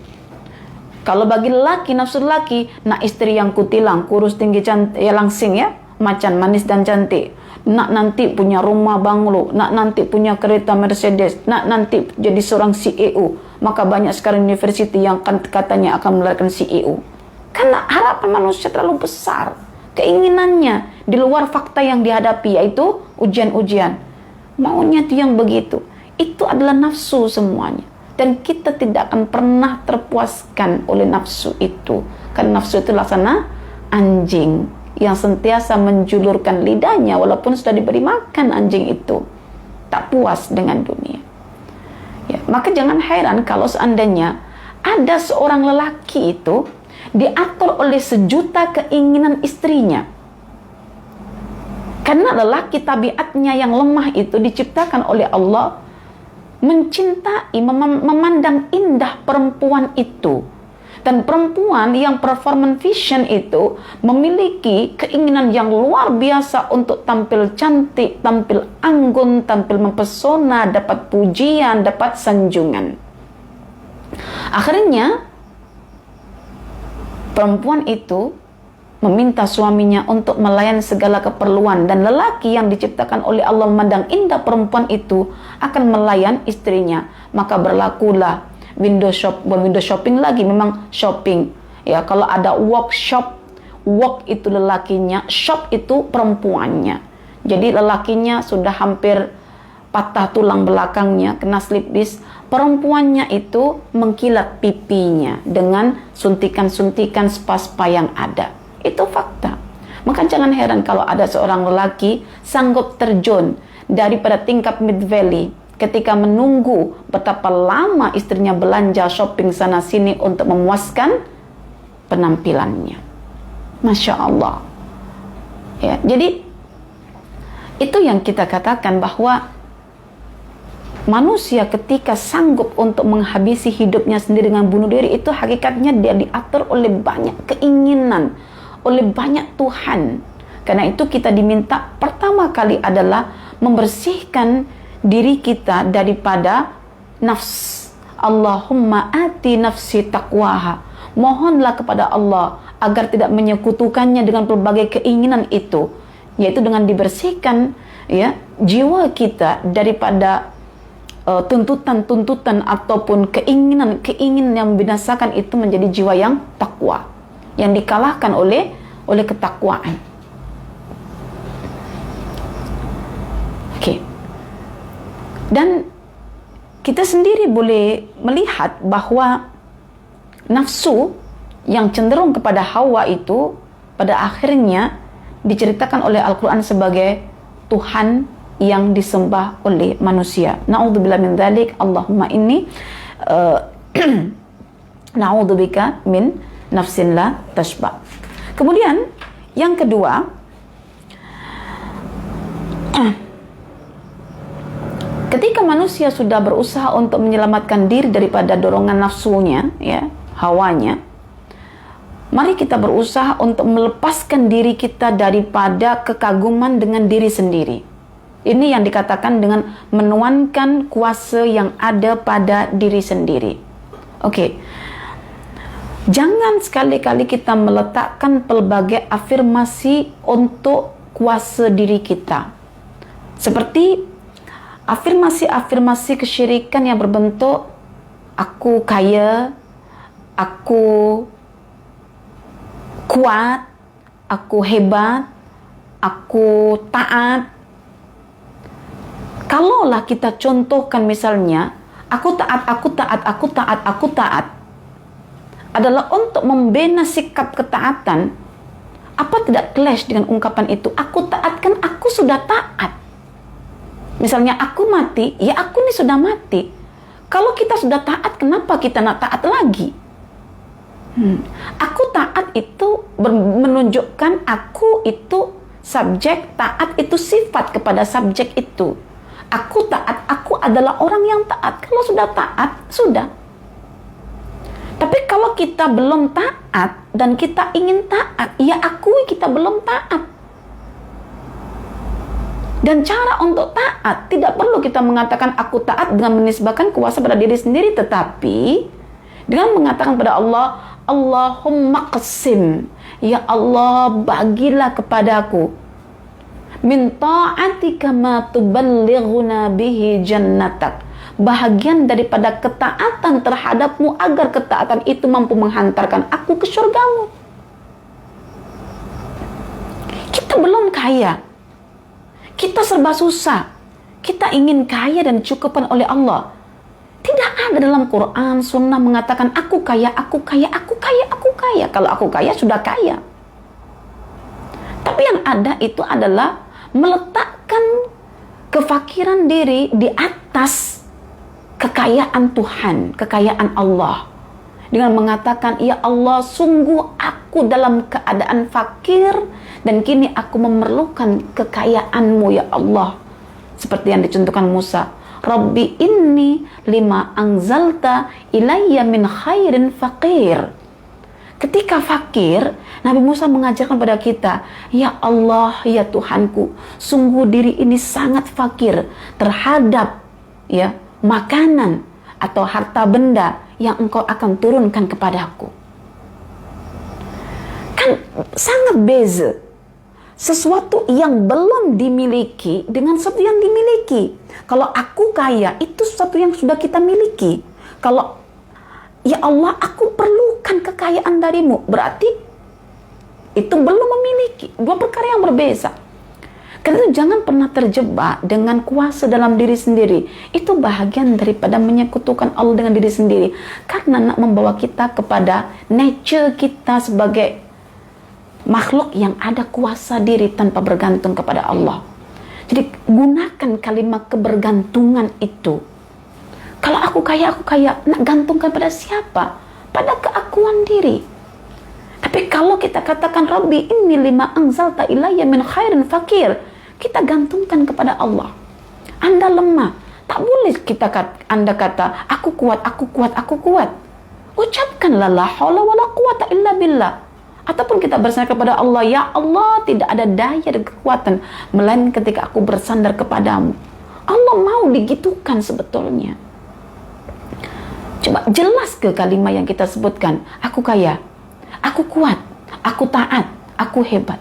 Kalau bagi lelaki, nafsu lelaki, nak istri yang kutilang, kurus, tinggi, cantik, ya langsing ya, macan, manis dan cantik. Nak nanti punya rumah banglo, nak nanti punya kereta Mercedes, nak nanti jadi seorang CEO. Maka banyak sekarang universiti yang katanya akan melahirkan CEO. Karena harapan manusia terlalu besar. Keinginannya di luar fakta yang dihadapi, yaitu ujian-ujian. Maunya itu yang begitu. Itu adalah nafsu semuanya. Dan kita tidak akan pernah terpuaskan oleh nafsu itu. Karena nafsu itu laksana anjing yang sentiasa menjulurkan lidahnya walaupun sudah diberi makan anjing itu. Tak puas dengan dunia. Ya, maka jangan heran kalau seandainya ada seorang lelaki itu diatur oleh sejuta keinginan istrinya. Karena lelaki tabiatnya yang lemah itu diciptakan oleh Allah mencintai, memandang indah perempuan itu. Dan perempuan yang performance vision itu memiliki keinginan yang luar biasa untuk tampil cantik, tampil anggun, tampil mempesona, dapat pujian, dapat sanjungan. Akhirnya perempuan itu meminta suaminya untuk melayan segala keperluan, dan lelaki yang diciptakan oleh Allah memandang indah perempuan itu akan melayan istrinya. Maka berlakulah window shopping lagi, memang shopping. Ya, kalau ada workshop, work itu lelakinya, shop itu perempuannya. Jadi lelakinya sudah hampir patah tulang belakangnya, kena slip disc. Perempuannya itu mengkilat pipinya dengan suntikan-suntikan spa-spa yang ada. Itu fakta. Maka jangan heran kalau ada seorang lelaki sanggup terjun daripada tingkat mid valley ketika menunggu betapa lama istrinya belanja shopping sana sini untuk memuaskan penampilannya. Masya Allah. Ya, jadi itu yang kita katakan bahwa manusia ketika sanggup untuk menghabisi hidupnya sendiri dengan bunuh diri, itu hakikatnya dia diatur oleh banyak keinginan, oleh banyak Tuhan. Karena itu kita diminta pertama kali adalah membersihkan diri kita daripada nafs. Allahumma ati nafsi taqwaha. Mohonlah kepada Allah agar tidak menyekutukannya dengan berbagai keinginan itu, yaitu dengan dibersihkan ya jiwa kita daripada tuntutan-tuntutan ataupun keinginan yang membinasakan, itu menjadi jiwa yang takwa, yang dikalahkan oleh ketakwaan. Oke. Dan kita sendiri boleh melihat bahwa nafsu yang cenderung kepada hawa itu pada akhirnya diceritakan oleh Al-Quran sebagai Tuhan yang disembah oleh manusia. Na'udzubillah min dzalik. Allahumma inni na'udzubika min nafsin la tashba. Kemudian yang kedua, ketika manusia sudah berusaha untuk menyelamatkan diri daripada dorongan nafsunya, ya, hawanya, mari kita berusaha untuk melepaskan diri kita daripada kekaguman dengan diri sendiri. Ini yang dikatakan dengan menuankan kuasa yang ada pada diri sendiri. Oke. Jangan sekali-kali kita meletakkan pelbagai afirmasi untuk kuasa diri kita. Seperti afirmasi-afirmasi kesyirikan yang berbentuk aku kaya, aku kuat, aku hebat, aku taat. Kalaulah kita contohkan misalnya, aku taat, aku taat, aku taat, aku taat, adalah untuk membina sikap ketaatan, apa tidak clash dengan ungkapan itu? Aku taat, kan aku sudah taat. Misalnya aku mati, ya aku ini sudah mati. Kalau kita sudah taat, kenapa kita nak taat lagi? Aku taat itu menunjukkan aku itu subjek, taat itu sifat kepada subjek itu. Aku taat, aku adalah orang yang taat. Kalau sudah taat, sudah. Tapi kalau kita belum taat dan kita ingin taat, ya akui kita belum taat. Dan cara untuk taat, tidak perlu kita mengatakan aku taat dengan menisbahkan kuasa pada diri sendiri, tetapi dengan mengatakan pada Allah, Allahumma qasim, ya Allah bagilah kepadaku min ta'atika ma tuballighuna bihi jannatak, bahagian daripada ketaatan terhadapmu agar ketaatan itu mampu menghantarkan aku ke surgamu. Kita belum kaya, kita serba susah, kita ingin kaya dan dicukupan oleh Allah. Tidak ada dalam Quran, Sunnah mengatakan aku kaya, aku kaya, aku kaya, aku kaya. Kalau aku kaya, sudah kaya. Tapi yang ada itu adalah meletakkan kefakiran diri di atas kekayaan Tuhan, kekayaan Allah. Dengan mengatakan, ya Allah, sungguh aku dalam keadaan fakir dan kini aku memerlukan kekayaan-Mu, ya Allah. Seperti yang dicontohkan Musa, Rabbi inni lima anzalta ilayya min khairin faqir. Ketika fakir, Nabi Musa mengajarkan pada kita, ya Allah, ya Tuhanku, sungguh diri ini sangat fakir terhadap ya makanan atau harta benda yang Engkau akan turunkan kepadaku. Kan sangat beza sesuatu yang belum dimiliki dengan sesuatu yang dimiliki. Kalau aku kaya, itu sesuatu yang sudah kita miliki. Kalau ya Allah, aku perlukan kekayaan darimu, berarti itu belum memiliki. Dua perkara yang berbeza. Karena itu jangan pernah terjebak dengan kuasa dalam diri sendiri. Itu bahagian daripada menyekutukan Allah dengan diri sendiri. Karena nak membawa kita kepada nature kita sebagai makhluk yang ada kuasa diri tanpa bergantung kepada Allah. Jadi gunakan kalimat kebergantungan itu. Kalau aku kaya, nak gantungkan pada siapa? Pada keakuan diri. Tapi kalau kita katakan Rabbi inni lima anzalta ilayya min khairin fakir, kita gantungkan kepada Allah. Anda lemah, tak boleh Anda kata aku kuat. Ucapkanlah la haula wala quwata illa billah. Ataupun kita bersandar kepada Allah, ya Allah, tidak ada daya dan kekuatan melainkan ketika aku bersandar kepadamu. Allah mau digitukan sebetulnya. Coba jelas ke kalimat yang kita sebutkan. Aku kaya, aku kuat, aku taat, aku hebat.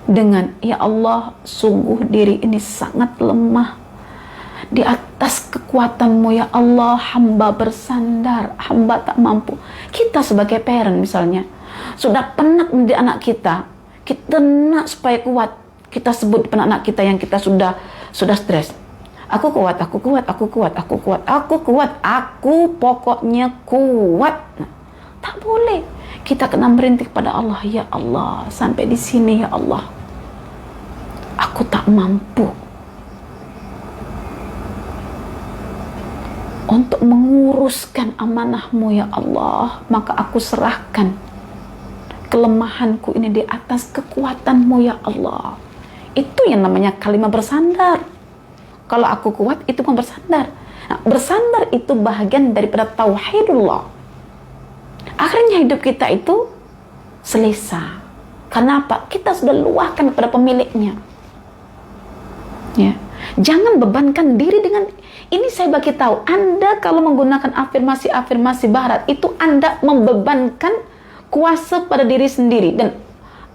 Dengan, ya Allah, sungguh diri ini sangat lemah. Di atas kekuatanmu ya Allah, hamba bersandar, hamba tak mampu. Kita sebagai parent misalnya, sudah penat mendidik anak kita nak supaya kuat. Kita sebut depan anak kita yang kita sudah stres. Aku kuat, aku pokoknya kuat. Nah, tak boleh. Kita kena merintih pada Allah, ya Allah, sampai di sini ya Allah. Aku tak mampu untuk menguruskan amanahmu ya Allah, maka aku serahkan kelemahanku ini di atas kekuatanmu ya Allah. Itu yang namanya kalimat bersandar. Kalau aku kuat, itu kan bersandar. Nah, bersandar itu bahagian daripada tauhidullah. Akhirnya hidup kita itu selesa. Kenapa? Kita sudah luahkan kepada pemiliknya. Ya. Jangan bebankan diri dengan ini. Saya bagi tahu, Anda kalau menggunakan afirmasi barat itu Anda membebankan kuasa pada diri sendiri. Dan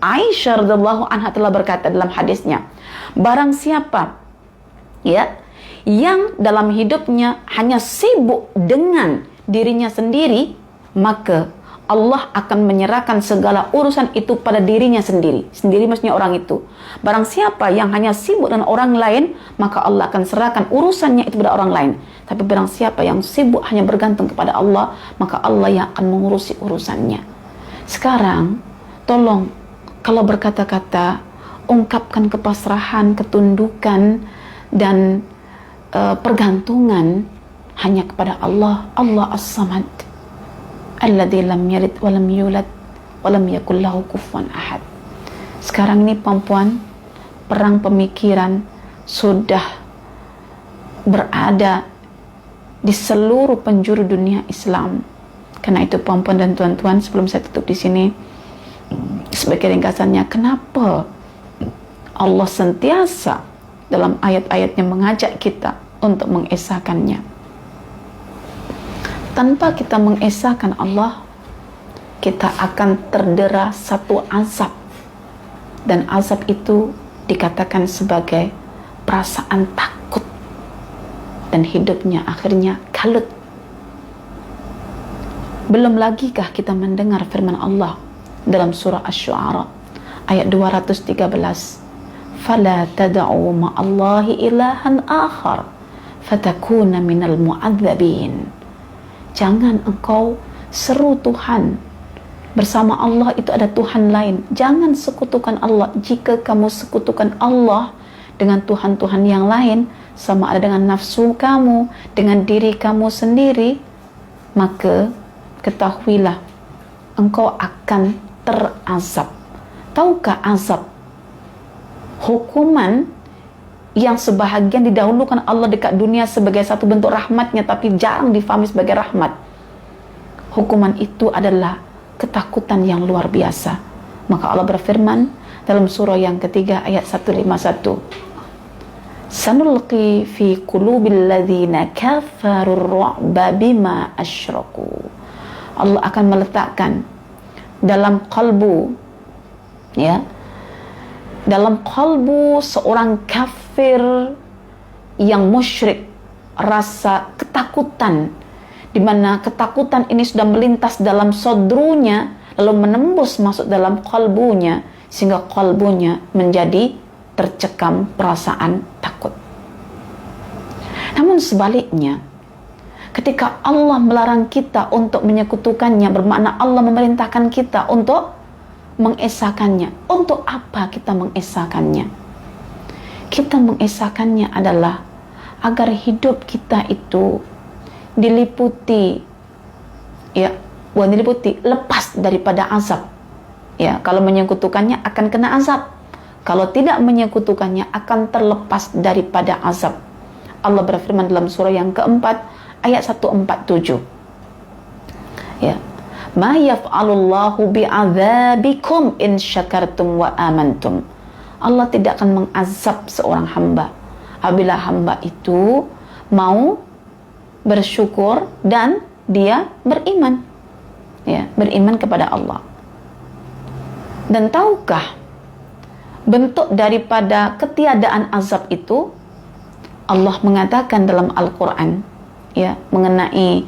Aisyah radhiyallahu anha telah berkata dalam hadisnya, barang siapa ya yang dalam hidupnya hanya sibuk dengan dirinya sendiri, maka Allah akan menyerahkan segala urusan itu pada dirinya sendiri. Sendiri maksudnya orang itu. Barang siapa yang hanya sibuk dengan orang lain, maka Allah akan serahkan urusannya itu pada orang lain. Tapi barang siapa yang sibuk hanya bergantung kepada Allah, maka Allah yang akan mengurusi urusannya. Sekarang, tolong kalau berkata-kata, ungkapkan kepasrahan, ketundukan, dan pergantungan hanya kepada Allah. Allah As-Samad, alladzi lam yalid wa lam yulad wa lam yakul lahu kufuwan ahad. Sekarang ini perempuan, perang pemikiran sudah berada di seluruh penjuru dunia Islam. Karena itu perempuan dan tuan-tuan, sebelum saya tutup di sini, sebagai ringkasannya, kenapa Allah sentiasa dalam ayat-ayatnya mengajak kita untuk mengesahkannya? Tanpa kita mengesahkan Allah, kita akan terdera satu azab. Dan azab itu dikatakan sebagai perasaan takut. Dan hidupnya akhirnya kalut. Belum lagikah kita mendengar firman Allah dalam surah Asy-Syu'ara ayat 213, "Fala tad'u ma'allahi ilahan akhar fatakuna minal mu'adzabin." Jangan engkau seru Tuhan bersama Allah, itu ada Tuhan lain. Jangan sekutukan Allah. Jika kamu sekutukan Allah dengan Tuhan-Tuhan yang lain, sama ada dengan nafsu kamu, dengan diri kamu sendiri, maka ketahuilah engkau akan terazab. Tahukah azab? Hukuman yang sebahagian didahulukan Allah dekat dunia sebagai satu bentuk rahmatnya, tapi jarang difahami sebagai rahmat. Hukuman itu adalah ketakutan yang luar biasa. Maka Allah berfirman dalam surah yang ketiga ayat 151, "Sanulqi fi qulubil ladzina kafaru ar-ru'ba bima asyraku." Allah akan meletakkan dalam kalbu, ya, dalam kalbu seorang kafir yang musyrik rasa ketakutan, di mana ketakutan ini sudah melintas dalam sodrunya lalu menembus masuk dalam kalbunya sehingga kalbunya menjadi tercekam perasaan takut. Namun sebaliknya, ketika Allah melarang kita untuk menyekutukannya, bermakna Allah memerintahkan kita untuk mengesahkannya. Untuk apa kita mengesahkannya? kita mengesahkannya adalah agar hidup kita itu diliputi, ya, bukan diliputi, lepas daripada azab. Ya, kalau menyekutukannya akan kena azab. Kalau tidak menyekutukannya akan terlepas daripada azab. Allah berfirman dalam surah yang keempat ayat 147. Ya. Ma yaf'alullahu bi'adzabikum in syakartum wa amantum. Allah tidak akan mengazab seorang hamba apabila hamba itu mau bersyukur dan dia beriman. Ya, beriman kepada Allah. Dan tahukah bentuk daripada ketiadaan azab itu? Allah mengatakan dalam Al-Quran, ya, mengenai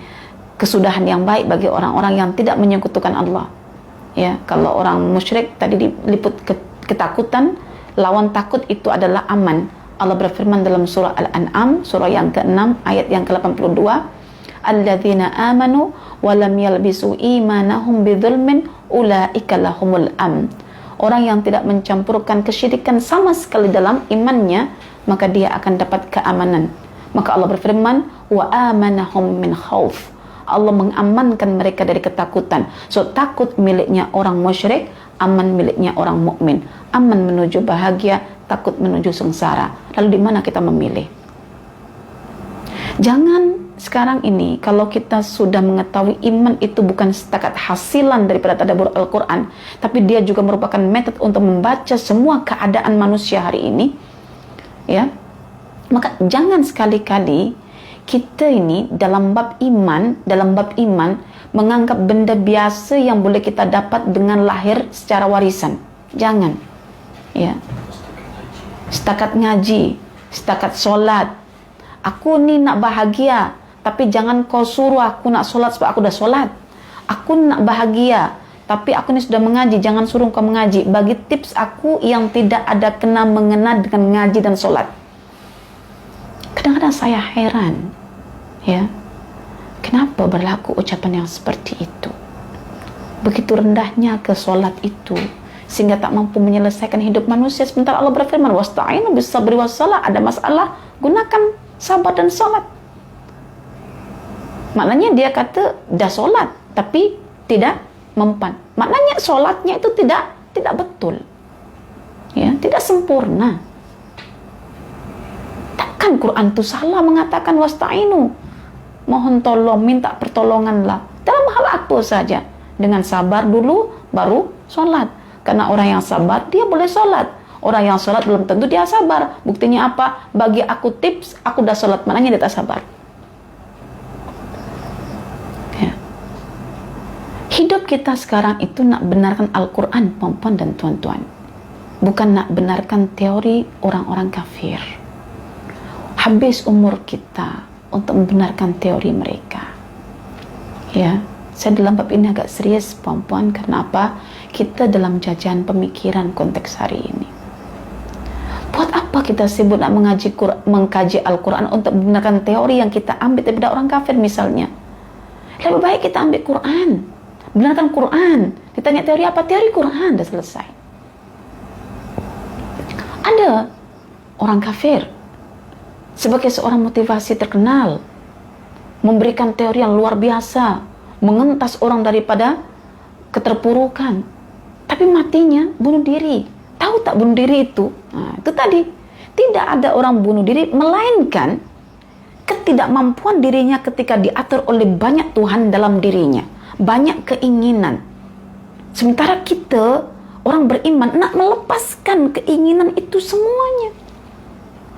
kesudahan yang baik bagi orang-orang yang tidak menyekutukan Allah. Ya, kalau orang musyrik tadi diliput ketakutan, lawan takut itu adalah aman. Allah berfirman dalam surah Al-An'am, surah yang ke-6 ayat yang ke-82, alladzina amanu wa lam yalbisu imanahum bidzulmin ulaika lahumul amn. Orang yang tidak mencampurkan kesyirikan sama sekali dalam imannya, maka dia akan dapat keamanan. Maka Allah berfirman, wa amanahum min khauf. Allah mengamankan mereka dari ketakutan. So, takut miliknya orang musyrik, aman miliknya orang mukmin. Aman menuju bahagia, takut menuju sengsara. Lalu di mana kita memilih? Jangan sekarang ini, kalau kita sudah mengetahui iman itu bukan setakat hasilan daripada tadabbur Al-Quran, tapi dia juga merupakan metode untuk membaca semua keadaan manusia hari ini, ya, maka jangan sekali-kali kita ini dalam bab iman menganggap benda biasa yang boleh kita dapat dengan lahir secara warisan. Jangan, ya. Setakat ngaji, setakat solat. Aku ni nak bahagia, tapi jangan kau suruh aku nak solat sebab aku dah solat. Aku nak bahagia, tapi aku ni sudah mengaji, jangan suruh kau mengaji. Bagi tips aku yang tidak ada kena mengena dengan ngaji dan solat. Kadang-kadang saya heran, ya, kenapa berlaku ucapan yang seperti itu? Begitu rendahnya ke solat itu, sehingga tak mampu menyelesaikan hidup manusia. Sementara Allah berfirman, wasta'inu bis-sabri was-shalah. Ada masalah, gunakan sabar dan solat. Maknanya dia kata dah solat tapi tidak mempan. Maknanya solatnya itu tidak betul, ya, tidak sempurna. Takkan Quran itu salah mengatakan wasta'inu, mohon tolong, minta pertolonganlah dalam hal apa saja, dengan sabar dulu baru solat. Karena orang yang sabar dia boleh solat, orang yang solat belum tentu dia sabar. Buktinya apa? Bagi aku tips, aku dah solat, maknanya dia tak sabar. Ya. Hidup kita sekarang itu nak benarkan Al-Quran, puan-puan dan tuan-tuan, bukan nak benarkan teori orang-orang kafir. Habis umur kita untuk membenarkan teori mereka. Ya, saya dalam bab ini agak serius, puan-puan. Karena apa? Kita dalam jajahan pemikiran konteks hari ini. Buat apa kita sibuk nak mengkaji Al-Quran untuk membenarkan teori yang kita ambil daripada orang kafir misalnya? Lebih baik kita ambil Quran, benarkan Quran. Ditanya teori apa? Teori Quran, dah selesai. Ada orang kafir sebagai seorang motivasi terkenal, memberikan teori yang luar biasa, mengentas orang daripada keterpurukan, tapi matinya bunuh diri. Tahu tak bunuh diri itu? Nah, itu tadi, tidak ada orang bunuh diri melainkan ketidakmampuan dirinya ketika diatur oleh banyak Tuhan dalam dirinya, banyak keinginan. Sementara kita orang beriman nak melepaskan keinginan itu semuanya,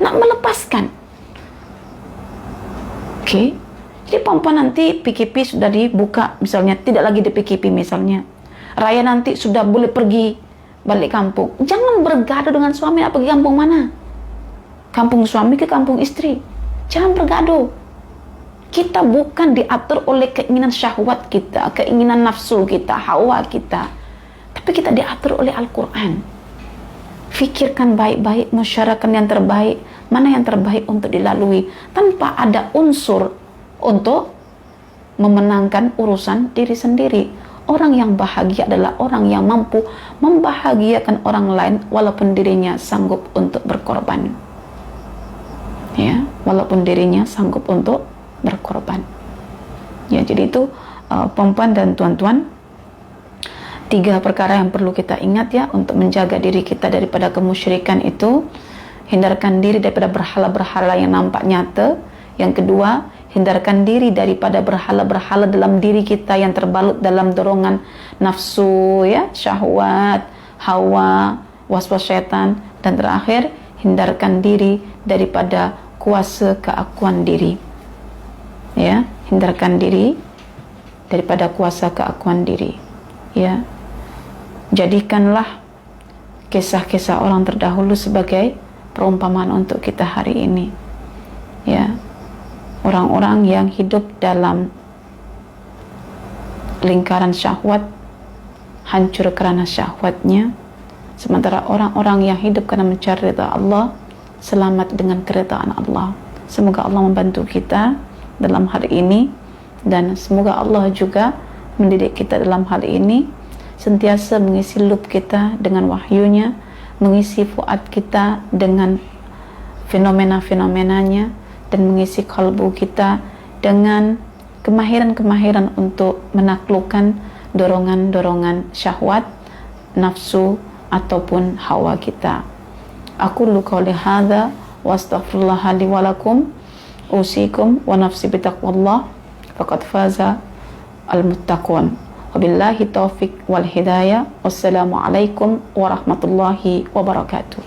nak melepaskan. Oke, jadi puan-puan nanti PKP sudah dibuka misalnya, tidak lagi di PKP misalnya, raya nanti sudah boleh pergi balik kampung. Jangan bergaduh dengan suami, nak pergi kampung mana? Kampung suami ke kampung istri? Jangan bergaduh. Kita bukan diatur oleh keinginan syahwat kita, keinginan nafsu kita, hawa kita, tapi kita diatur oleh Al-Quran. Fikirkan baik-baik, musyawarahkan yang terbaik, mana yang terbaik untuk dilalui, tanpa ada unsur untuk memenangkan urusan diri sendiri. Orang yang bahagia adalah orang yang mampu membahagiakan orang lain walaupun dirinya sanggup untuk berkorban. walaupun dirinya sanggup untuk berkorban. Ya, jadi itu perempuan dan tuan-tuan, 3 perkara yang perlu kita ingat ya untuk menjaga diri kita daripada kemusyrikan itu. Hindarkan diri daripada berhala-berhala yang nampak nyata. Yang kedua, hindarkan diri daripada berhala-berhala dalam diri kita yang terbalut dalam dorongan nafsu ya, syahwat, hawa, waswas syaitan. Dan terakhir, hindarkan diri daripada kuasa keakuan diri. Ya, hindarkan diri daripada kuasa keakuan diri. Ya. Jadikanlah kisah-kisah orang terdahulu sebagai perumpamaan untuk kita hari ini. Ya. Orang-orang yang hidup dalam lingkaran syahwat hancur karena syahwatnya, sementara orang-orang yang hidup karena mencari ridha Allah selamat dengan keridhaan Allah. Semoga Allah membantu kita dalam hal ini, dan semoga Allah juga mendidik kita dalam hal ini, sentiasa mengisi lub kita dengan wahyunya, mengisi fuad kita dengan fenomena-fenomenanya, dan mengisi kalbu kita dengan kemahiran-kemahiran untuk menaklukkan dorongan-dorongan syahwat, nafsu, ataupun hawa kita. Aqulu qawli hadza wa astaghfirullah li wa lakum, usikum wa nafsi bitaqwallah, faqad faza al-muttaqun. Wabillahi taufiq wal hidayah. Wassalamu alaikum warahmatullahi wabarakatuh.